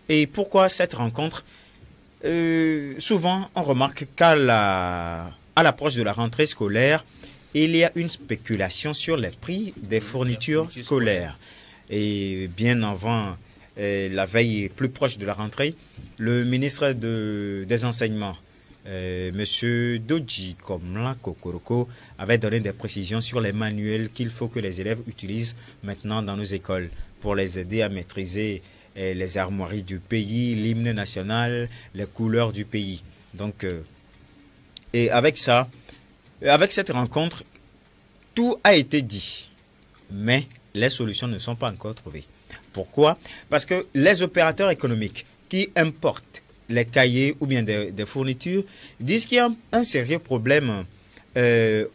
Et pourquoi cette rencontre? Souvent, on remarque qu'à l'approche de la rentrée scolaire, il y a une spéculation sur les prix des fournitures scolaires. Et bien avant la veille plus proche de la rentrée, le ministre des Enseignements, Monsieur Doji Komla Kokoroko, avait donné des précisions sur les manuels qu'il faut que les élèves utilisent maintenant dans nos écoles pour les aider à maîtriser les armoiries du pays, l'hymne national, les couleurs du pays. Donc, et avec ça, avec cette rencontre, tout a été dit, mais les solutions ne sont pas encore trouvées. Pourquoi? Parce que les opérateurs économiques qui importent les cahiers ou bien des fournitures disent qu'il y a un sérieux problème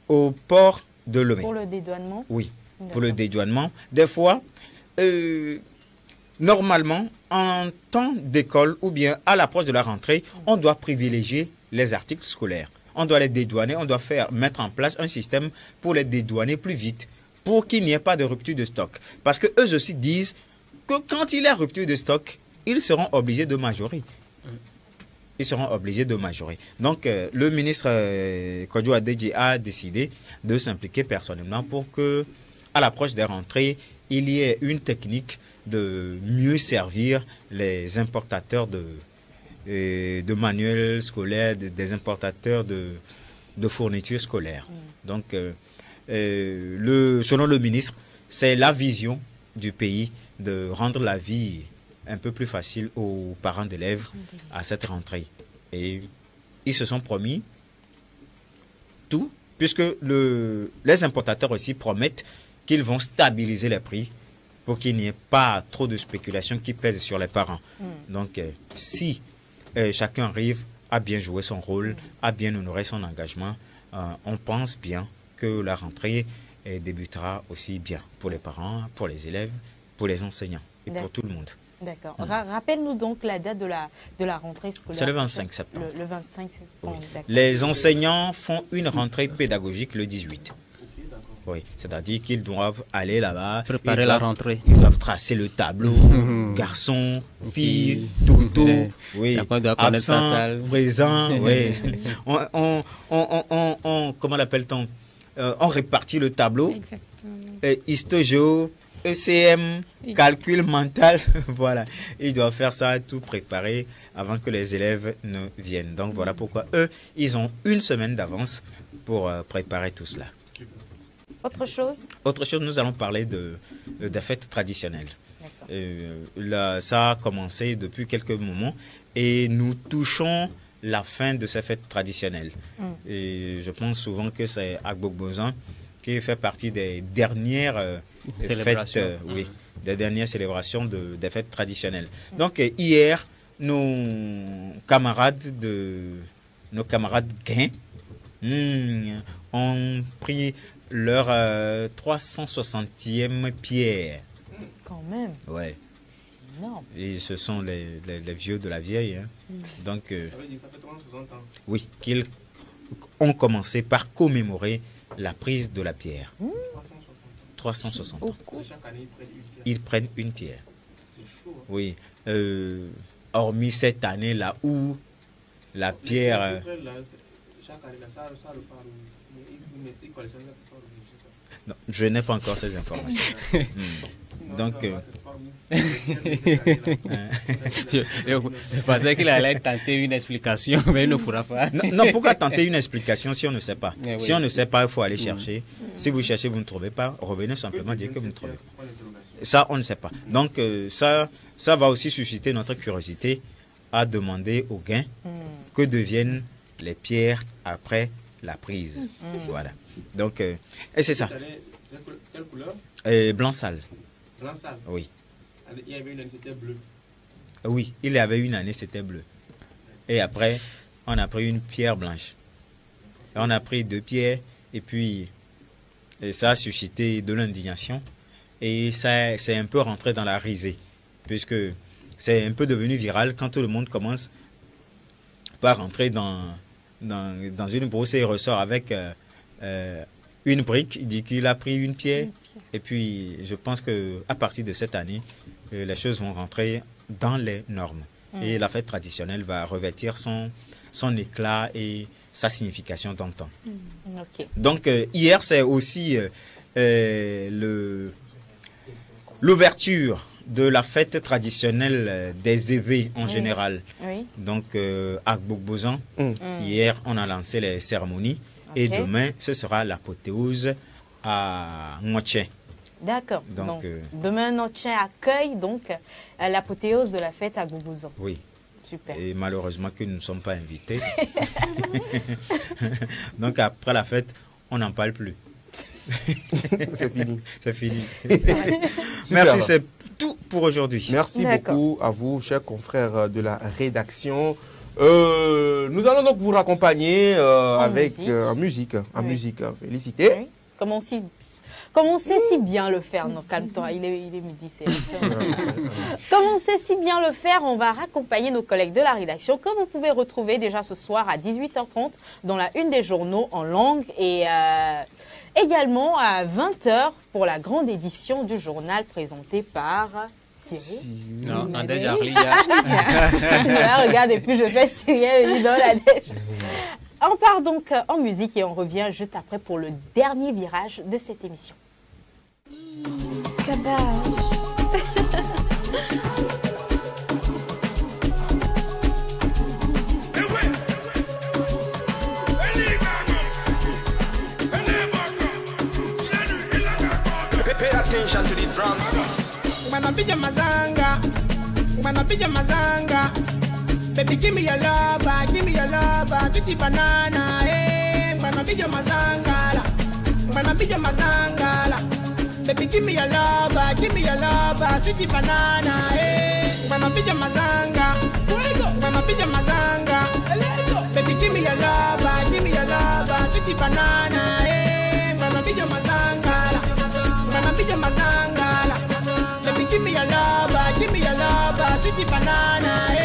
au port de Lomé. Pour le dédouanement? Oui, pour le dédouanement. Des fois, normalement, en temps d'école ou bien à l'approche de la rentrée, on doit privilégier les articles scolaires. On doit les dédouaner, on doit mettre en place un système pour les dédouaner plus vite, pour qu'il n'y ait pas de rupture de stock. Parce que eux aussi disent que quand il y a rupture de stock, ils seront obligés de majorer. Ils seront obligés de majorer. Donc, le ministre Kodjo Adedje a décidé de s'impliquer personnellement pour que, à l'approche des rentrées, il y ait une technique de mieux servir les importateurs de manuels scolaires, des importateurs de fournitures scolaires. Donc, selon le ministre, c'est la vision du pays de rendre la vie un peu plus facile aux parents d'élèves à cette rentrée. Et ils se sont promis tout, puisque les importateurs aussi promettent qu'ils vont stabiliser les prix pour qu'il n'y ait pas trop de spéculation qui pèse sur les parents. Donc, si chacun arrive à bien jouer son rôle, à bien honorer son engagement, on pense bien que la rentrée débutera aussi bien pour les parents, pour les élèves, pour les enseignants et pour tout le monde. D'accord. Rappelle-nous donc la date de la rentrée scolaire. C'est le 25 septembre. Le 25 septembre, oui. Les enseignants font une rentrée pédagogique le 18. Oui, c'est-à-dire qu'ils doivent aller là-bas, préparer la rentrée. Ils doivent tracer le tableau, garçons, filles, tout, oui, absent, présent, oui. Comment l'appelle-t-on? On répartit le tableau. Exactement. Histogéo, ECM, calcul mental, voilà. Ils doivent faire ça, tout préparer avant que les élèves ne viennent. Donc voilà pourquoi eux, ils ont une semaine d'avance pour préparer tout cela. Autre chose? Autre chose, nous allons parler de fêtes traditionnelles. Là, ça a commencé depuis quelques moments et nous touchons la fin de ces fêtes traditionnelles. Et je pense souvent que c'est Agbogbozan qui fait partie des dernières fêtes, oui, des dernières célébrations des fêtes traditionnelles. Donc hier, nos camarades gains ont pris leur 360e pierre. Quand même. Ouais. Énorme. Et ce sont les vieux de la vieille. Hein. Donc, ça veut dire que ça fait 360 ans. Oui, qu'ils ont commencé par commémorer la prise de la pierre. 360 ans. Chaque année, ils prennent une pierre. C'est chaud. Hein. Oui. Hormis cette année-là où la pierre... Chaque année, ça le parle. Non, je n'ai pas encore ces informations. Donc, je pensais qu'il allait tenter une explication, mais il ne pourra pas. Non, pourquoi tenter une explication si on ne sait pas? Si on ne sait pas, il faut aller chercher. Si vous cherchez, vous ne trouvez pas, revenez simplement dire que vous ne trouvez pas. Ça, on ne sait pas. Donc, ça va aussi susciter notre curiosité à demander aux gains que deviennent les pierres après la prise. Voilà. Donc, et c'est ça. Quelle couleur? Blanc sale. Blanc sale? Oui. Il y avait une année, c'était bleu. Oui, il y avait une année, c'était bleu. Et après, on a pris une pierre blanche. Et on a pris 2 pierres et puis ça a suscité de l'indignation. Et ça c'est un peu rentré dans la risée. Puisque c'est un peu devenu viral quand tout le monde commence par rentrer dans une brousse et ressort avec une brique. Il dit qu'il a pris une pierre. Et puis, je pense qu'à partir de cette année, les choses vont rentrer dans les normes. Et la fête traditionnelle va revêtir son éclat et sa signification d'antan. Donc, hier, c'est aussi l'ouverture de la fête traditionnelle des éveils en général. Donc, à Agbogbozan, hier, on a lancé les cérémonies. Et demain, ce sera l'apothéose à Ngoche. D'accord. Donc, demain, Ngoche accueille donc l'apothéose de la fête à Agbogbozan. Oui. Super. Et malheureusement que nous ne sommes pas invités. Donc, après la fête, on n'en parle plus. C'est fini. C'est fini. Merci, c'est tout pour aujourd'hui. Merci beaucoup à vous, chers confrères de la rédaction. Nous allons donc vous raccompagner avec en musique. Félicité. Oui. Comme on sait si bien le faire, non, calme-toi, il est midi, c'est comme on sait si bien le faire, on va raccompagner nos collègues de la rédaction que vous pouvez retrouver déjà ce soir à 18h30 dans la une des journaux en langue et également à 20h pour la grande édition du journal présenté par Cyril. Non, Nadège Arlia. Regarde, et puis je fais Cyril dans la neige. On part donc en musique et on revient juste après pour le dernier virage de cette émission. Pay attention to the drums. Wanapija mazanga. Baby, give me your love, pretty banana, eh. Wanapija mazanga. Baby, give me your love, sweetie banana, eh. Wanapija mazanga. Baby, give me your love, sweetie banana, eh. Wanapija mazanga. Baby, give me your love, sweetie banana, eh.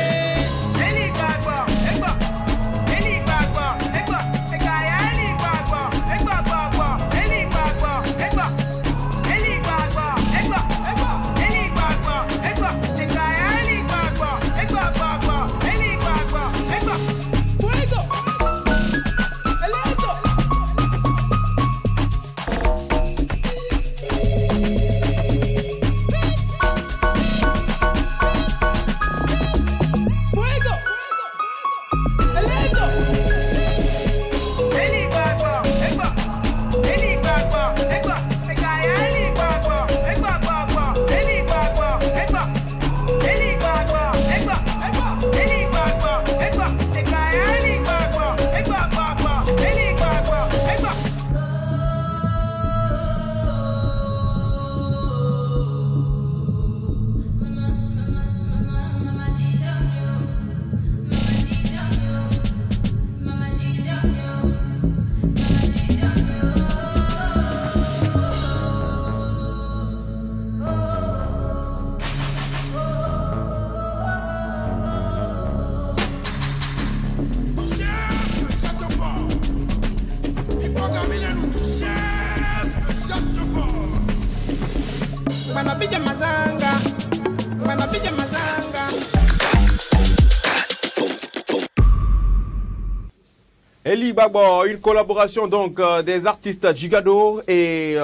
Eli Bagbo, une collaboration donc des artistes Gigado et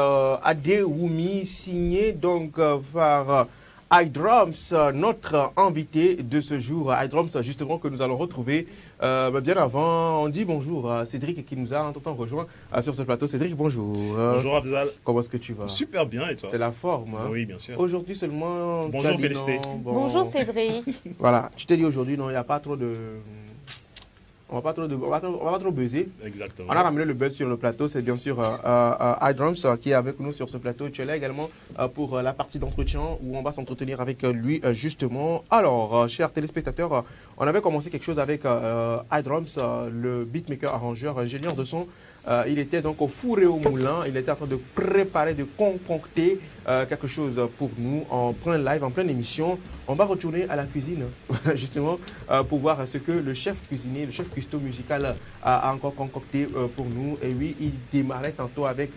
Adewoumi, signée donc par iDrums, notre invité de ce jour. iDrums, justement, que nous allons retrouver bien avant. On dit bonjour à Cédric qui nous a entre-temps rejoint sur ce plateau. Cédric, bonjour. Bonjour Afzal. Comment est-ce que tu vas? Super bien, et toi? C'est la forme. Hein? Oui, bien sûr. Aujourd'hui seulement. Bonjour Félicité. Bon. Bonjour Cédric. Voilà, je t'ai dit aujourd'hui, non, il n'y a pas trop de... On va pas trop buzzer. Exactement. On a ramené le buzz sur le plateau. C'est bien sûr iDrums qui est avec nous sur ce plateau. Tu es là également pour la partie d'entretien où on va s'entretenir avec lui justement. Alors, chers téléspectateurs, on avait commencé quelque chose avec iDrums, le beatmaker, arrangeur, ingénieur de son. Il était donc au four et au moulin. Il était en train de préparer, de concocter quelque chose pour nous en plein live, en pleine émission. On va retourner à la cuisine, justement, pour voir ce que le chef cuisinier, le chef cuistot musical a encore concocté pour nous. Et oui, il démarrait tantôt avec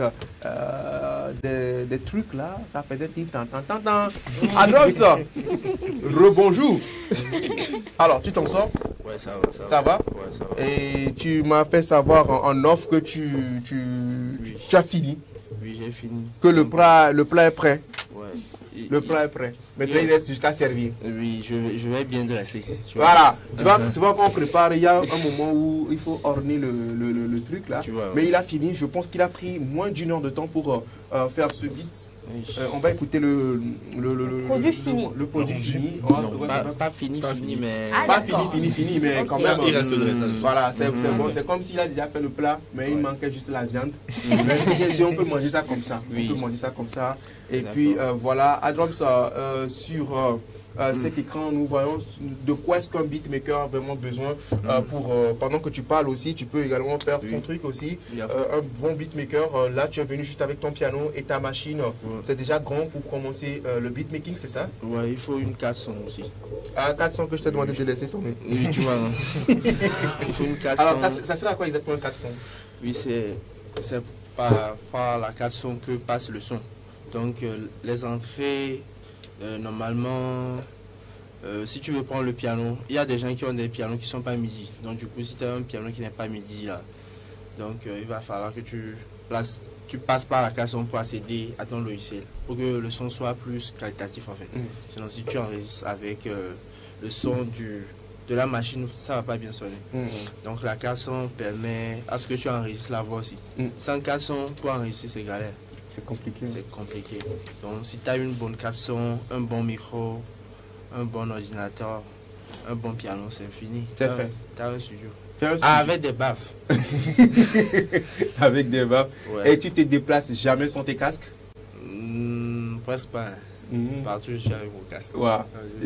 des trucs là. Ça faisait tin-tan-tan-tan. iDrums, rebonjour. Alors, tu t'en sors? Ouais, ça va. Ça va? Ouais, ça va. Et tu m'as fait savoir en off que tu as fini. Oui, j'ai fini. Que le plat est prêt. Ouais. Le plat est prêt. Maintenant, il reste jusqu'à servir. Oui, je vais bien dresser. Voilà. Tu vois quand on prépare, il y a un moment où il faut orner le truc là. Mais il a fini. Je pense qu'il a pris moins d'1 heure de temps pour faire ce beat. On va écouter le produit fini. Le produit fini. Pas fini, mais... Pas fini, mais quand même... Il reste le dressage. Voilà, c'est bon. C'est comme s'il a déjà fait le plat, mais il manquait juste la viande. Mais on peut manger ça comme ça. On peut manger ça comme ça. Et puis voilà, iDrums sur... cet écran, nous voyons de quoi est-ce qu'un beatmaker a vraiment besoin pour, pendant que tu parles aussi, tu peux également faire ton truc aussi. Un bon beatmaker, là tu es venu juste avec ton piano et ta machine, c'est déjà grand pour commencer le beatmaking, c'est ça? Ouais, il faut une 400 aussi. Ah, 400 que je t'ai demandé de laisser tomber. Oui, tu vois. Il faut une 400. Alors ça sert à quoi exactement un 400? Oui, c'est par la 400 que passe le son. Donc les entrées... normalement, si tu veux prendre le piano, il y a des gens qui ont des pianos qui ne sont pas MIDI. Donc du coup, si tu as un piano qui n'est pas MIDI, là, donc il va falloir que tu passes par la 400 pour accéder à ton logiciel, pour que le son soit plus qualitatif en fait. Sinon, si tu enregistres avec le son de la machine, ça ne va pas bien sonner. Donc la 400 permet à ce que tu enregistres la voix aussi. Sans 400, pour enregistrer, c'est galère. C'est compliqué. C'est compliqué. Donc si tu as une bonne 400, un bon micro, un bon ordinateur, un bon piano, c'est fini. C'est fait. Tu as un studio. Avec des baffes. Avec des baffes. Ouais. Et tu te déplaces jamais sans tes casques? Presque pas. Partout je suis avec mon casque.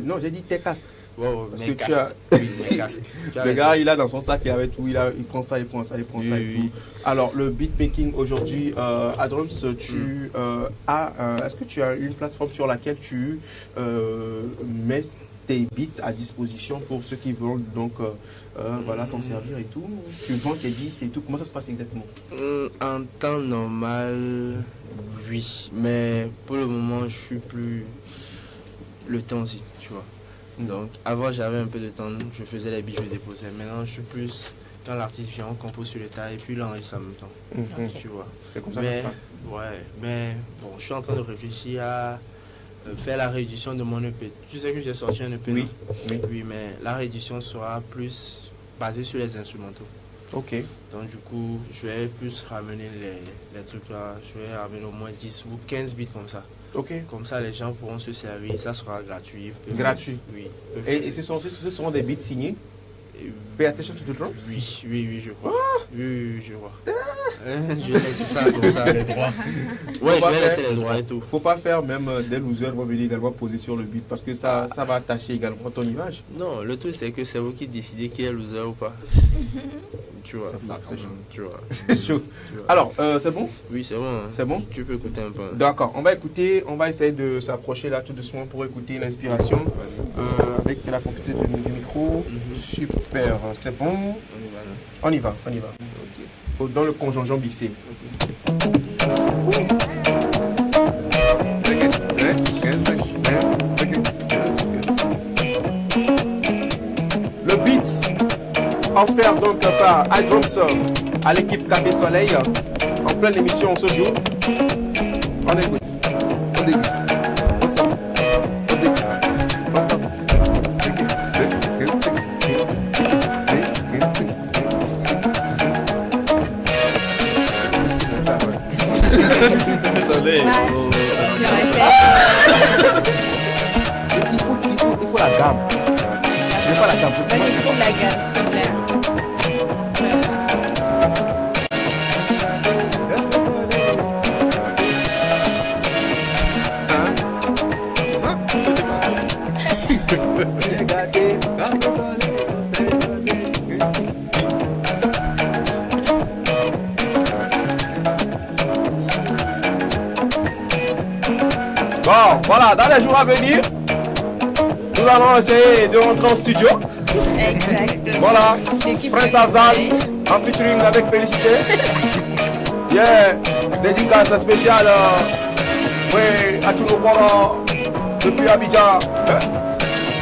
Non, j'ai dit tes casques. Parce que tu as... mes casques. Le gars, il a dans son sac, il avait tout, il prend ça, il prend ça, il prend ça et tout. Alors, le beatmaking aujourd'hui, iDrums, tu est-ce que tu as une plateforme sur laquelle tu mets tes beats à disposition pour ceux qui veulent donc voilà, s'en servir et tout? Tu vends tes beats et tout, comment ça se passe exactement? En temps normal, oui, mais pour le moment, je suis plus le temps aussi, tu vois. Donc avant j'avais un peu de temps, je faisais les beats, je déposais. Maintenant je suis plus quand l'artiste vient, on compose sur le tas et puis l'enregistre en même temps. Tu vois. C'est comme ça que ça se passe. Ouais, mais bon, je suis en train de réfléchir à faire la réédition de mon EP. Tu sais que j'ai sorti un EP? Oui, mais la réédition sera plus basée sur les instrumentaux. Ok. Donc du coup, je vais plus ramener les trucs là, je vais ramener au moins 10 ou 15 beats comme ça. Ok. Comme ça, les gens pourront se servir, ça sera gratuit. Gratuit? Oui. Et ce seront des beats signés? Pay attention to the drums? Oui, je crois. Oui, je crois. Je vais laisser ça comme ça. Les droits. Ouais, je vais laisser les droits et tout. Faut pas faire même des losers vont venir également poser sur le beat parce que ça va attacher également ton image. Non, le truc c'est que c'est vous qui décidez qui est loser ou pas. Tu vois. C'est chaud. Tu vois. C'est chaud. Alors, c'est bon? Oui, c'est bon. Hein. C'est bon? Tu peux écouter un peu. D'accord, on va essayer de s'approcher là tout doucement pour écouter l'inspiration avec la complicité du micro. Super, c'est bon? On y va. Okay. Dans le conjonction bissé. Le beat offert donc par iDrums à l'équipe Café Soleil en pleine émission ce jour. On écoute, on déguste, on sent, on déguste, on sent. Soleil. Il faut la gamme. Je n'ai pas la gamme. Il faut la gamme, s'il te plaît. Bon, voilà, dans les jours à venir, nous allons essayer de rentrer en studio. Exactement. Voilà, Prince Azal en featuring avec Félicité. Yeah, dédicace spéciale oui, à tous nos parents depuis Abidjan.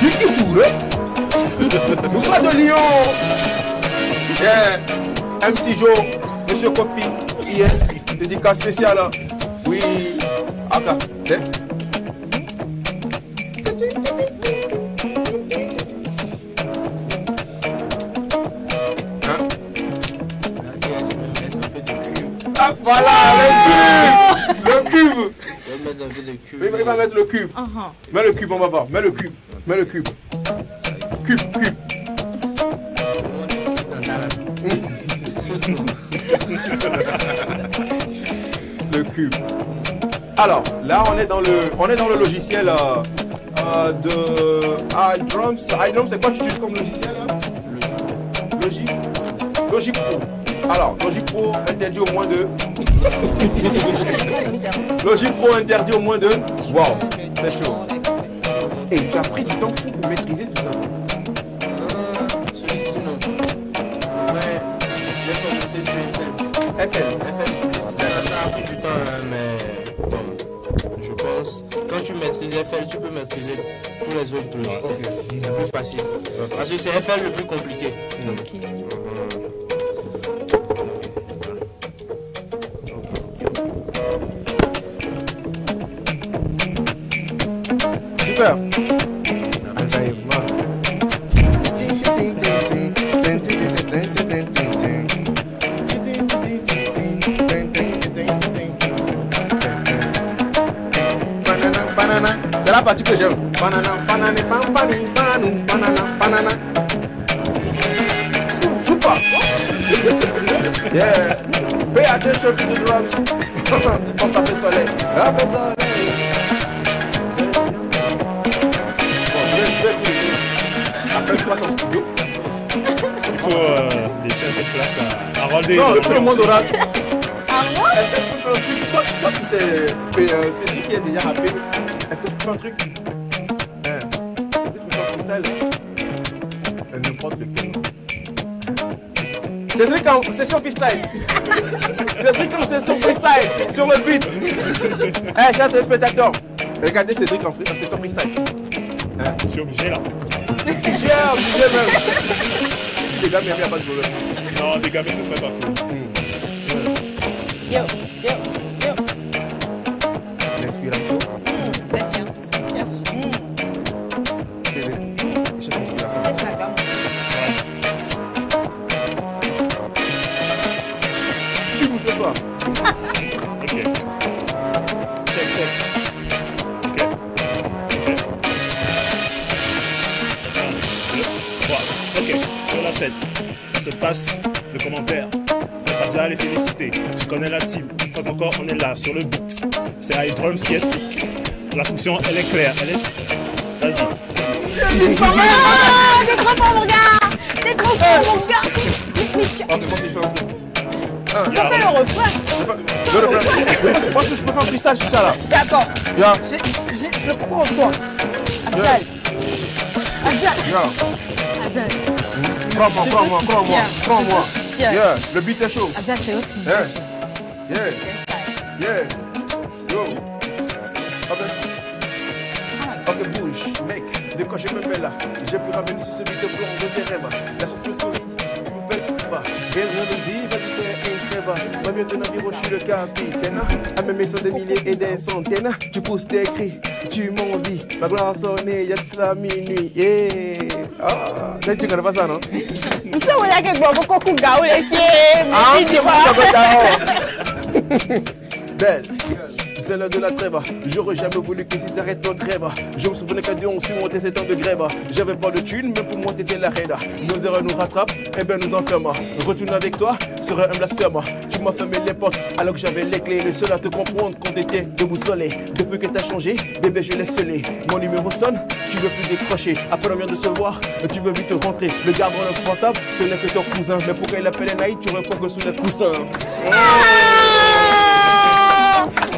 Du Kitour, nous sommes de Lyon. Yeah, MC Jo, Monsieur Kofi, yeah, dédicace spéciale. Oui, Aka. Ah, voilà, le cube. Il va mettre le cube. Mets le cube, on va voir. Mets le cube. Mets le cube. Cube. Le cube. Alors, là, on est dans le logiciel de iDrums. iDrums, c'est quoi que tu utilises comme logiciel là? Logic Pro. Alors, Logic Pro interdit au moins de... Logic Pro interdit au moins de... Wow, c'est chaud. Et tu as pris du temps fou pour maîtriser tout ça. Celui-ci, non. Ouais, j'ai commencé sur FL. Ça a pris du temps, mais bon, je pense. Quand tu maîtrises FL, tu peux maîtriser tous les autres logiciels. C'est plus facile. Parce que c'est FL le plus compliqué. Super. C'est la partie que j'aime. Joue pas. Yeah. Pay attention to the drums. Faut Café Soleil. Café Soleil. Après, je passe au studio. Il faut laisser un peu de place à Rolder. Non, tout le monde aura. Est-ce que tu peux faire un truc? Toi, tu sais, c'est lui qui est déjà rappé. Est-ce que tu peux faire un truc? Est-ce que tu peux faire un freestyle? N'importe lequel. Cédric en session freestyle. Cédric en session freestyle sur le beat. Eh, chers téléspectateurs, regardez Cédric en session freestyle. Je suis obligé là. Obligé même. Les gars, mais il n'y a pas de problème. Non, les gars, mais ce serait pas cool. Yo. L'inspiration. C'est bien. C'est chacun. Tu bouges ce soir. Ok. Check. Ok. 1, 2, 3. Ok. Sur la scène, ça se passe de commentaires. Reste les féliciter. Tu connais la team. Une fois encore, on est là sur le beat. C'est iDrums qui explique. La fonction, elle est claire. Elle est. Vas-y. T'es trop fort, mon gars. T'es trop fort, mon gars. Ok, moi, je fais un coup. On fait le refrain. Moi, je peux faire un freestyle sur ça là. D'accord. Yeah. Je crois en toi. Abdel. Crois-moi. Yeah, le beat est chaud. Abdel, c'est aussi. Yeah. Yo. Ok, bouge, mec. De quand je me mets là, j'ai pu ramener sur ce beat de plomb de tes rêves. La chance me sourit. vas-y, fais une trêve. Moi, bientôt, dans le bureau, je suis le capitaine. À mes maisons, des milliers et des centaines. Tu pousses tes cris, tu m'envies. Ma gloire sonne, y'a de cela minuit. Yeah. Ah, tu connais pas ça, non? Ça, on a quelque chose beaucoup de gars, les pieds. Ah, belle. C'est l'heure de la trêve. J'aurais jamais voulu que si s'arrête notre rêve. Je me souvenais qu'à deux on su monter 7 ans de grève. J'avais pas de thunes, mais pour moi t'étais la reine. Nos erreurs nous rattrapent, et ben nous enferment. Retourner avec toi serait un blasphème. Tu m'as fermé les portes alors que j'avais les clés. Le seul à te comprendre quand t'étais debout soleil. Depuis que t'as changé, bébé je l'ai scellé. Mon numéro sonne, tu veux plus décrocher. Après on vient de se voir, tu veux vite rentrer. Le garde dans le portable, ce n'est que ton cousin. Mais pourquoi il appelle Naïd, tu réponds que sous les coussins.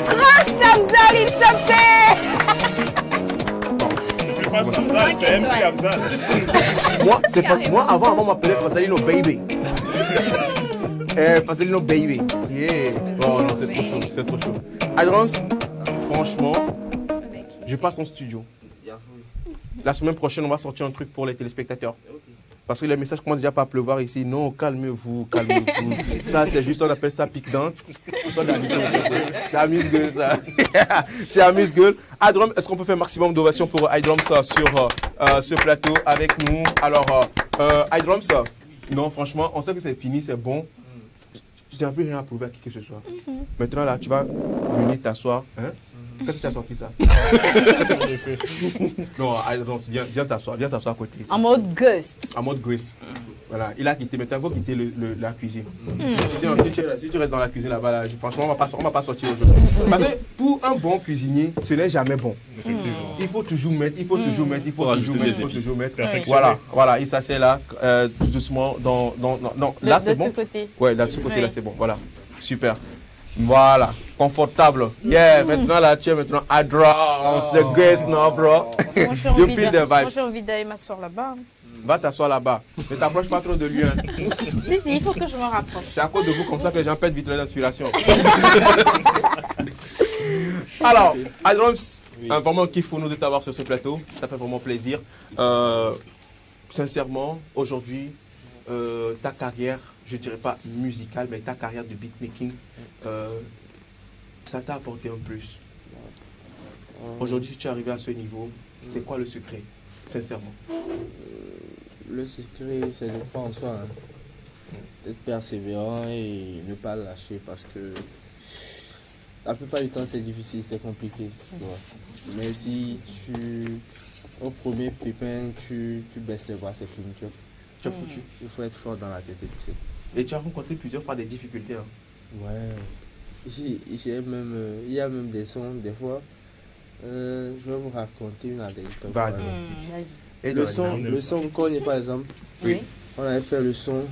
Grâce à Afzal, il se fait. C'est plus pas Afzal, c'est MC Afzal. Moi, c'est pas moi. Avant, on m'appelait Fasalino Baby. Fasalino Baby. Yeah. Oh non, c'est trop chaud, c'est trop chaud. Adrons, franchement, je passe en studio. La semaine prochaine, on va sortir un truc pour les téléspectateurs. Parce que les messages commencent déjà pas à pleuvoir ici. Non, calmez-vous, calmez-vous. Ça, c'est juste, on appelle ça pique-dente. C'est amuse-gueule, ça. C'est amuse-gueule. Adrom, est-ce qu'on peut faire un maximum d'ovation pour Idroms sur ce plateau avec nous? Alors, Idroms, non, franchement, on sait que c'est fini, c'est bon. Je n'ai plus rien à prouver à qui que ce soit. Maintenant, là, tu vas venir t'asseoir. Hein? Qu'est-ce que tu as sorti ça? Non, viens t'asseoir à côté. En mode ghost. En mode ghost. Voilà, il a quitté. Maintenant, il faut quitter la cuisine. Si tu restes dans la cuisine là-bas, là, franchement, on ne va pas sortir aujourd'hui. Parce que pour un bon cuisinier, ce n'est jamais bon. Il faut toujours mettre, il faut toujours mettre. Voilà, il s'assied là, tout doucement. Là, c'est bon. Ouais, de ce côté-là, c'est bon. Voilà, super. Voilà, confortable. Yeah, maintenant là, tu es maintenant Adrons, the guest, non, bro. You feel the vibes. Moi, j'ai envie d'aller m'asseoir là-bas. Va t'asseoir là-bas. Ne t'approche pas trop de lui. Hein. Si, il faut que je me rapproche. C'est à cause de vous comme ça que les gens perdent vite l'inspiration. Alors, Adrons, vraiment un kiff pour nous de t'avoir sur ce plateau. Ça fait vraiment plaisir. Sincèrement, aujourd'hui, ta carrière, je ne dirais pas musicale, mais ta carrière de beatmaking, ça t'a apporté un plus. Aujourd'hui, si tu es arrivé à ce niveau, c'est quoi le secret, sincèrement? Le secret, c'est de croire en soi, hein. D'être persévérant et ne pas lâcher, parce que la plupart du temps, c'est difficile, c'est compliqué. Tu vois. Mais si au premier pépin, tu baisses les bras, c'est fini. Tu as foutu. Il faut être fort dans la tête et tout ça. Et tu as rencontré plusieurs fois des difficultés. Hein. Ouais. Il y a même des sons, des fois. Je vais vous raconter une anecdote. Vas-y. Et le son Cogne, par exemple. Oui. On avait fait le son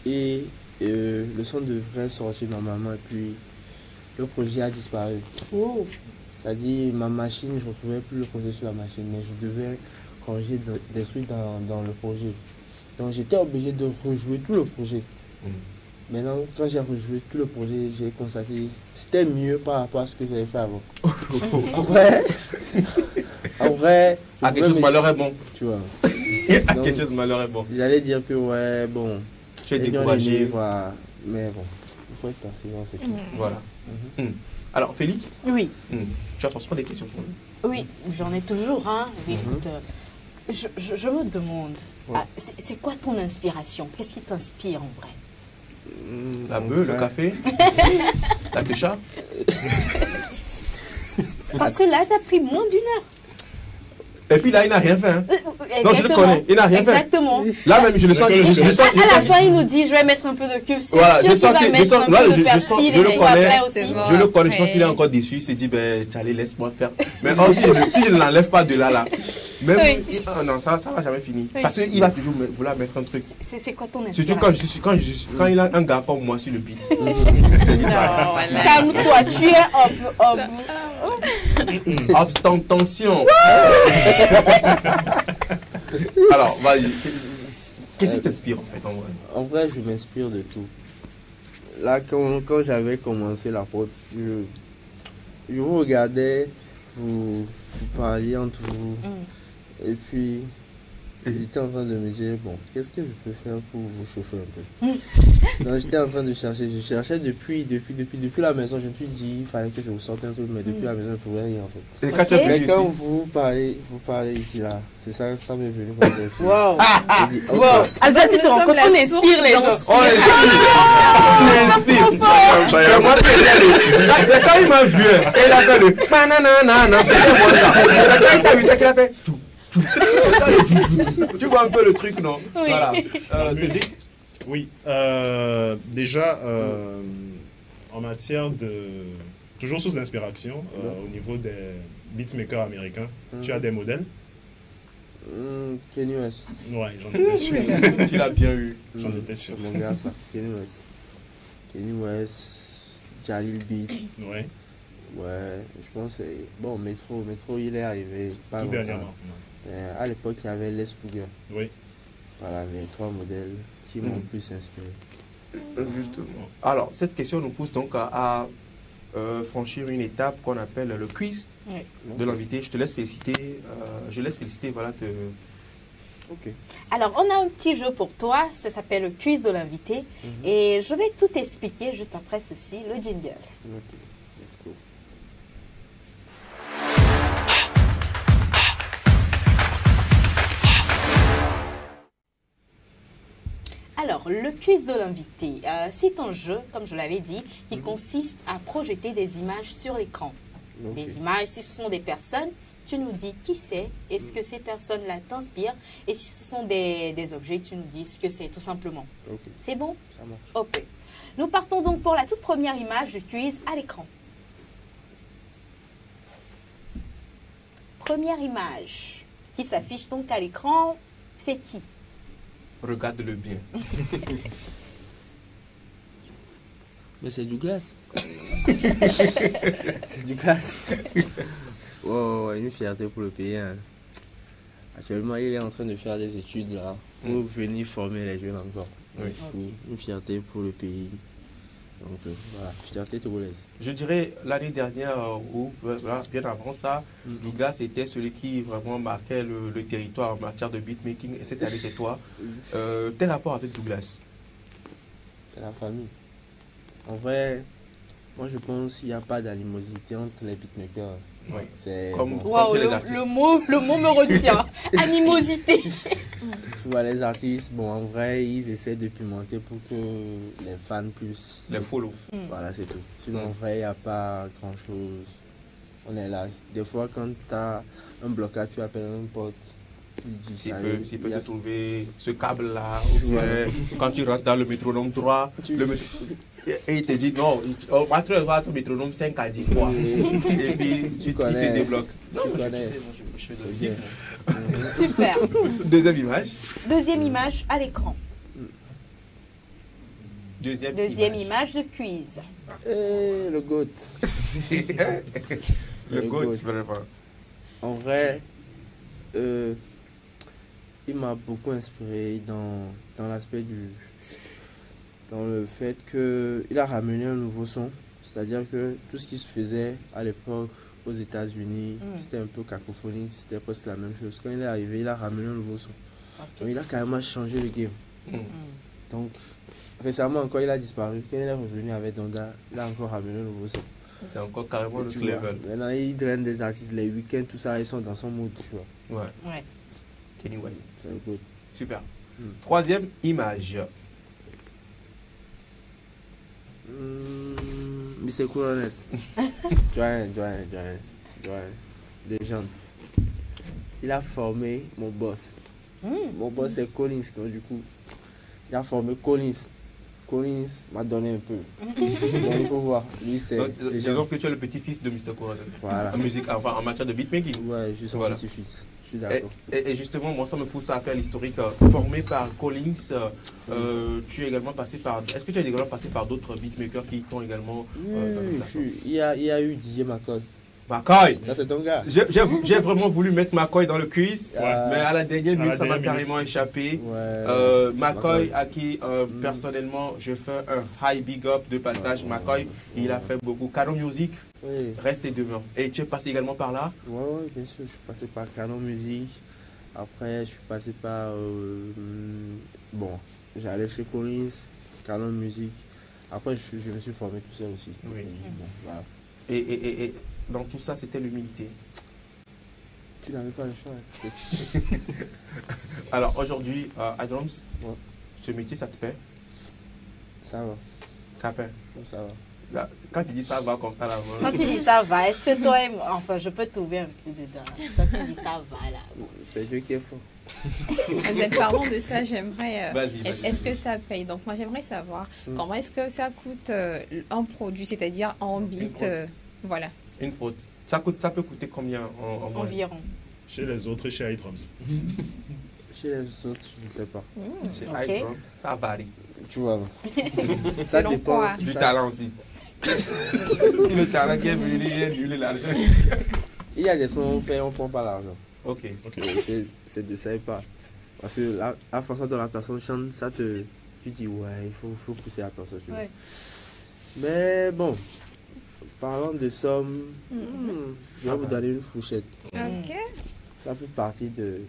et le son devrait sortir normalement. Et puis le projet a disparu. Oh. C'est-à-dire, ma machine, je ne retrouvais plus le projet sur la machine, mais je devais corriger des trucs dans le projet. Donc j'étais obligé de rejouer tout le projet. Maintenant, quand j'ai rejoué tout le projet, j'ai constaté que c'était mieux par rapport à ce que j'avais fait avant. En vrai, à quelque chose malheur est bon. Tu vois. À quelque chose malheur est bon. J'allais dire que ouais, bon. Tu es découragé. Mais bon, il faut être persévérant, c'est tout. Voilà. Alors, Félix? Oui. Tu as forcément des questions pour nous? Oui, j'en ai toujours. Hein. Écoute, je me demande, c'est quoi ton inspiration? Qu'est-ce qui t'inspire en vrai? La bœuf, le café, la pécha. Parce que là, tu as pris moins d'une heure. Et puis là, il n'a rien fait. Hein. Non, je le connais. Il n'a rien fait. Exactement. Là même, je le sens. À la fin, il nous dit, je vais mettre un peu de cube. C'est sûr qu'il va mettre un peu de persil. Je le connais. Je sens qu'il est encore déçu. Il s'est dit, ben, allez, laisse-moi faire. Mais aussi, si je ne l'enlève pas de là, même, non, ça ne va jamais finir. Parce qu'il va toujours vouloir mettre un truc. C'est quoi ton inspiration? Surtout quand il a un gars comme moi sur le beat. Calme-toi, tu es Abstention. Alors, vas-y. Qu'est-ce qui t'inspire en fait en vrai? En vrai, je m'inspire de tout. Là, quand j'avais commencé la faute, je vous regardais, vous parliez entre vous. Et puis, J'étais en train de me dire, bon, qu'est-ce que je peux faire pour vous chauffer un peu? Donc j'étais en train de chercher, je cherchais depuis la maison, je me suis dit, il fallait que je vous sorte un truc, mais depuis la maison, je ne trouvais rien en fait. Et quand tu as mais quand vous parlez ici là, c'est ça, ça m'est venu comme ça. Wow! Wow! Alza, tu te rends compte, on inspire les gens. On inspire! C'est quand il m'a vu, et il a fait le nanana, quand il t'a vu, qu'il a fait. Tu vois un peu le truc, non? Oui. Voilà. Cédric? Oui. Déjà, en matière de... Toujours source d'inspiration, au niveau des beatmakers américains, tu as des modèles? Kanye West. Ouais, j'en étais sûr. Tu l'as bien eu. J'en étais sûr. Mon gars, ça. Kanye West. Kanye West, Jalil Beat. Ouais. Ouais, je pense que bon, Metro, il est arrivé pas tout longtemps. Dernièrement. À l'époque, il y avait Les Luger. Oui. Voilà les 3 modèles qui m'ont plus inspiré. Justement. Alors, cette question nous pousse donc à franchir une étape qu'on appelle le quiz de l'invité. Je te laisse féliciter. Voilà. Ok. Alors, on a un petit jeu pour toi. Ça s'appelle le quiz de l'invité. Et je vais tout expliquer juste après ceci, le jingle. Ok, let's go. Alors, le quiz de l'invité, c'est un jeu, comme je l'avais dit, qui consiste à projeter des images sur l'écran. Des images, si ce sont des personnes, tu nous dis qui c'est, est-ce que ces personnes-là t'inspirent, et si ce sont des objets, tu nous dis ce que c'est, tout simplement. C'est bon? Ça marche. Ok. Nous partons donc pour la toute première image du quiz à l'écran. Première image qui s'affiche donc à l'écran, c'est qui? Regarde-le bien. Mais c'est du glace. C'est du glace. Oh, une fierté pour le pays. Hein. Actuellement, il est en train de faire des études là pour venir former les jeunes encore. Oui. Une fierté pour le pays. Donc voilà, fierté togolaise. Je dirais l'année dernière ou bien avant ça, Douglas était celui qui vraiment marquait le territoire en matière de beatmaking. Et cette année, c'est toi. Tes rapports avec Douglas? C'est la famille. En vrai, moi je pense qu'il n'y a pas d'animosité entre les beatmakers. Oui. C'est wow, le mot me retient. Animosité. Tu vois, les artistes, bon, en vrai, ils essaient de pimenter pour que les fans puissent les follow. Voilà, c'est tout. Sinon, en vrai, il n'y a pas grand-chose. On est là. Des fois, quand tu as un blocage, tu appelles un pote. S'il peut te trouver ce câble-là, ou quand tu rentres dans le métronome droit, et il te dit non, on va trouver votre métronome 5 à 10 fois. Et puis il te débloque. Tu connais. Super. Deuxième image. Deuxième image à l'écran. Deuxième image de quiz. Le GOAT. Le GOAT, vraiment. En vrai, il m'a beaucoup inspiré dans l'aspect dans le fait qu'il a ramené un nouveau son. C'est-à-dire que tout ce qui se faisait à l'époque aux États-Unis, c'était un peu cacophonique, c'était presque la même chose. Quand il est arrivé, il a ramené un nouveau son. Donc il a carrément changé le game. Donc récemment encore, il a disparu. Quand il est revenu avec Donda, il a encore ramené un nouveau son. C'est encore carrément le level. Maintenant, il draine des artistes les week-ends, tout ça, ils sont dans son mood, tu vois. Ouais. Kanye West. C'est good. Super. Troisième image. Mr. Coolness. Joanne. Légende. Il a formé mon boss. Mon boss c'est Collins, donc du coup, il a formé Collins. Collins m'a donné un peu. Bon, il faut voir. Lui, c'est. Disons que tu es le petit-fils de Mr. Coolness. Voilà. En musique, enfin, en matière de beatmaking. Ouais, je suis son petit-fils. Je suis d'accord. Et justement, moi, ça me pousse à faire l'historique. Formé par Collins, tu es également passé par. Est-ce que tu es également passé par d'autres beatmakers qui t'ont également. Il y a eu DJ McCoy. McCoy. Ça, c'est ton gars. J'ai vraiment voulu mettre McCoy dans le quiz, mais à la dernière minute, ça m'a carrément échappé. McCoy, à qui personnellement, je fais un high big up de passage. McCoy, il a fait beaucoup. Canon Music, reste et demeure. Et tu es passé également par là? Oui, bien sûr, je suis passé par Canon Music. Après, je suis passé par... bon, j'allais chez Collins, Canon Music. Après, je me suis formé tout seul aussi. Oui. Bon, voilà. Et dans tout ça, c'était l'humilité. Tu n'avais pas le choix. Alors aujourd'hui, à Drums, ce métier, ça te paie? Ça va. Ça paie? Ça va. Là, quand tu dis ça va comme ça, là. Quand tu dis ça va, est-ce que toi, enfin, je peux trouver un peu dedans. Quand tu dis ça va, là. C'est Dieu qui est fort. Parlons de ça, j'aimerais... Vas-y. Est-ce que ça paye? Donc moi, j'aimerais savoir comment est-ce que ça coûte un produit, c'est-à-dire en beat, voilà. Une prod. Ça peut coûter combien en environ? Chez les autres, chez iDrums. Chez les autres, je ne sais pas. Chez iDrums, ça varie. Tu vois, ça dépend. Du talent aussi. Si le talent qui est venu, il est nul là. Il y a des sons faits, on ne prend pas l'argent. Ok. C'est de ça et pas. Parce que la façon dont la personne chante, ça te... Tu dis, ouais, il faut pousser la personne. Ouais. Mais bon, parlant de somme, je vais vous donner une fourchette. Ok. Ça peut partir de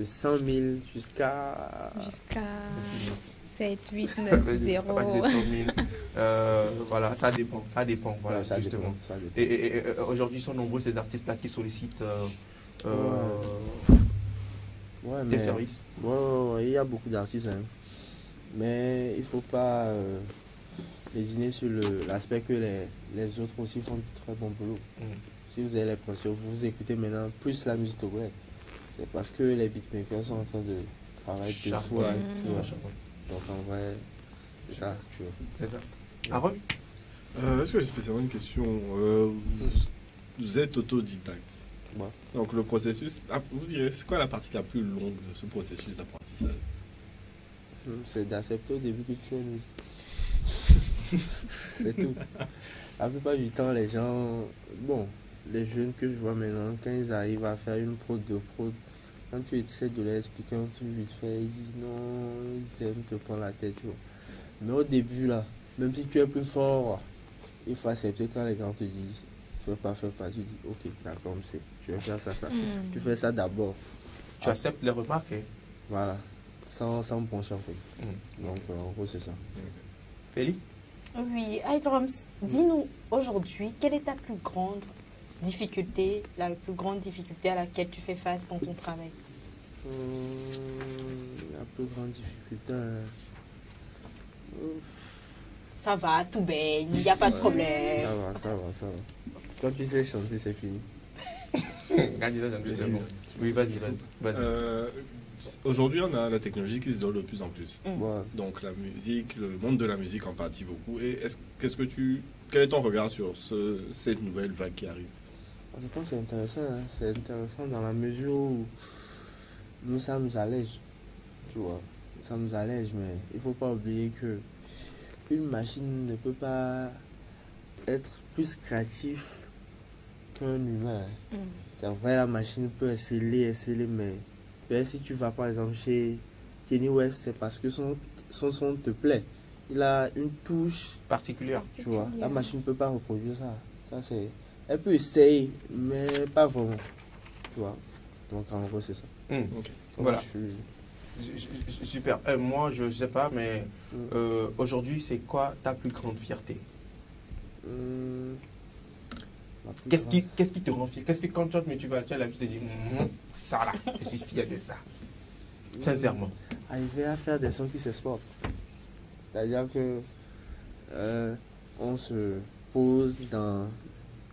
100 000 jusqu'à 7, 8, 9, 0. Voilà, ça dépend. Voilà, ça justement. Dépend. Et aujourd'hui, ils sont nombreux ces artistes-là qui sollicitent des services. Ouais, il y a beaucoup d'artistes. Hein. Mais il ne faut pas lésiner sur l'aspect que les autres aussi font du très bon boulot. Si vous avez l'impression, vous écoutez maintenant plus la musique togolaise. C'est parce que les beatmakers sont en train de travailler de fou. Donc en vrai, c'est ça, tu vois. C'est ça. Aaron, est-ce que j'ai spécialement une question? Vous êtes autodidacte. Ouais. Donc le processus, vous direz, c'est quoi la partie la plus longue de ce processus d'apprentissage? C'est d'accepter au début que tu es nul. C'est tout. La plupart du temps, les gens, bon, les jeunes que je vois maintenant, quand ils arrivent à faire une prod, quand tu essaies de leur expliquer un truc vite fait, ils disent non, ils aiment te prendre la tête, tu vois. Mais au début, là, même si tu es plus fort, il faut accepter quand les gens te disent fais pas, tu dis ok, d'accord, on sait, je vais faire ça. Tu fais ça d'abord. Tu acceptes les remarques. Voilà, sans pencher en fait. Donc, en gros, c'est ça. Félix? Oui, iDrums, dis-nous aujourd'hui, quelle est ta plus grande difficulté, la plus grande difficulté à laquelle tu fais face dans ton travail? La plus grande difficulté... Ça va, tout baigne, il n'y a pas de problème. Ça va. Quand tu sais chanter, c'est fini. Oui, vas-y. Aujourd'hui, on a la technologie qui se développe de plus en plus. Ouais. Donc la musique, le monde de la musique en partie beaucoup. Et quel est ton regard sur cette nouvelle vague qui arrive? Je pense que c'est intéressant. Hein. C'est intéressant dans la mesure où nous, ça nous allège. Tu vois, ça nous allège, mais il ne faut pas oublier que une machine ne peut pas être plus créatif qu'un humain. C'est vrai, la machine peut exceller, mais si tu vas par exemple chez Kanye West, c'est parce que son son te plaît. Il a une touche particulière. Tu vois, la machine ne peut pas reproduire ça. Elle peut essayer, mais pas vraiment. Tu vois. Donc en gros, c'est ça. Okay. Voilà. Super. Moi, je ne sais pas, mais aujourd'hui, c'est quoi ta plus grande fierté? Qu'est-ce qui te rend fier? Qu'est-ce que quand tu as l'habitude de dire ça là, je suis fier de ça? Sincèrement. Arriver à faire des sons qui s'exportent. C'est-à-dire que on se pose dans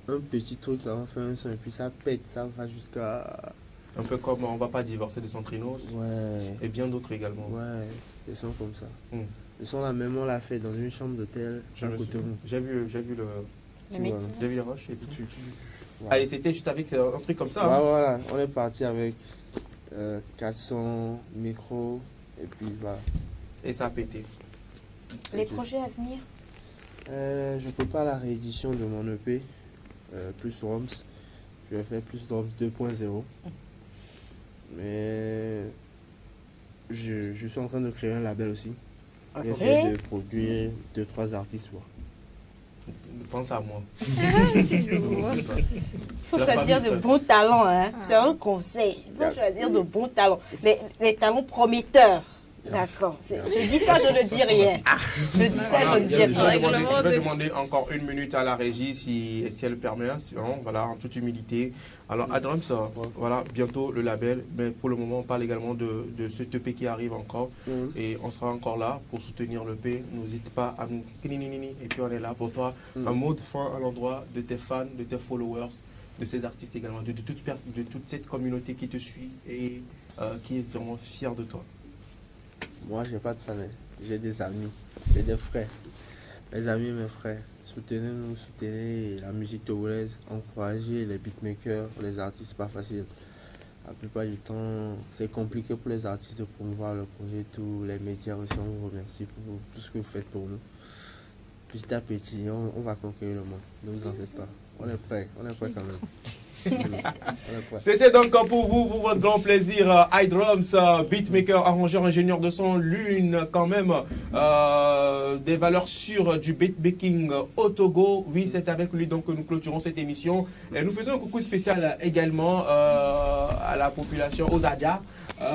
un petit truc là, on fait un son et puis ça pète, ça va jusqu'à... Un peu comme On va pas divorcer de Centrinos. Ouais. Et bien d'autres également. Ouais, des sons comme ça. Le son là même on l'a fait dans une chambre d'hôtel. J'ai vu le... J'ai vu les roches et tout. Allez, c'était juste avec un truc comme ça. Ouais, voilà, on est parti avec 400 micros et puis voilà. Et ça a pété. Les projets à venir? Je prépare la réédition de mon EP, plus Drums. Je vais faire plus Drums 2.0. Mais je suis en train de créer un label aussi. J'essaie de produire 2-3 artistes. Pense à moi. C'est lourd. Il faut choisir de bons talents. Hein. C'est un conseil. Il faut choisir de bons talents. Les talents prometteurs. D'accord. Je dis ça, je ne dis rien. Je dis ça, je ne dis rien. Je vais demander encore 1 minute à la régie si elle permet. Voilà, en toute humilité. Alors, Adrums, voilà, bientôt le label. Mais pour le moment, on parle également de ce EP qui arrive encore. Et on sera encore là pour soutenir l'EP. N'hésite pas à nous... Et puis, on est là pour toi. Un mot de fin à l'endroit de tes fans, de tes followers, de ces artistes également, de toute cette communauté qui te suit et qui est vraiment fière de toi. Moi, j'ai pas de fans, j'ai des amis, j'ai des frères. Mes amis, mes frères, soutenez-nous, soutenez la musique togolaise, encouragez les beatmakers, les artistes, pas facile. La plupart du temps, c'est compliqué pour les artistes de promouvoir le projet. Tous les médias aussi, on vous remercie pour tout ce que vous faites pour nous. Petit à petit, on va conquérir le monde. Ne vous en faites pas. On est prêts quand même. C'était donc pour vous votre grand plaisir. iDrums, beatmaker, arrangeur, ingénieur de son, l'une quand même des valeurs sûres du beatmaking au Togo. Oui, c'est avec lui donc que nous clôturons cette émission. Et nous faisons un coucou spécial également à la population, aux Adia,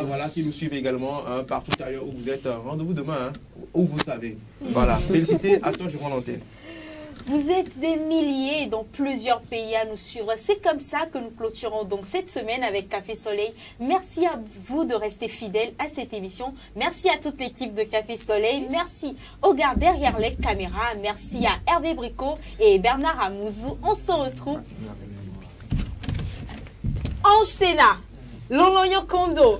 voilà, qui nous suivent également partout ailleurs où vous êtes. Rendez-vous demain, où vous savez. Voilà, félicité à toi, je rends l'antenne. Vous êtes des milliers dans plusieurs pays à nous suivre. C'est comme ça que nous clôturons donc cette semaine avec Café Soleil. Merci à vous de rester fidèles à cette émission. Merci à toute l'équipe de Café Soleil. Merci aux gars derrière les caméras. Merci à Hervé Bricot et Bernard Amouzou. On se retrouve. Ange Sénat, Loloyo Kondo,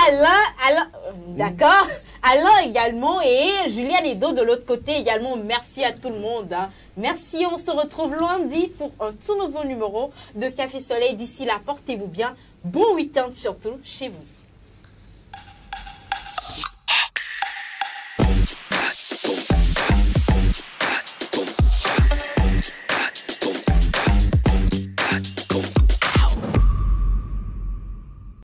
Alain, d'accord, Alain également et Julien Edo de l'autre côté également. Merci à tout le monde. Hein. Merci, on se retrouve lundi pour un tout nouveau numéro de Café Soleil. D'ici là, portez-vous bien. Bon week-end surtout chez vous.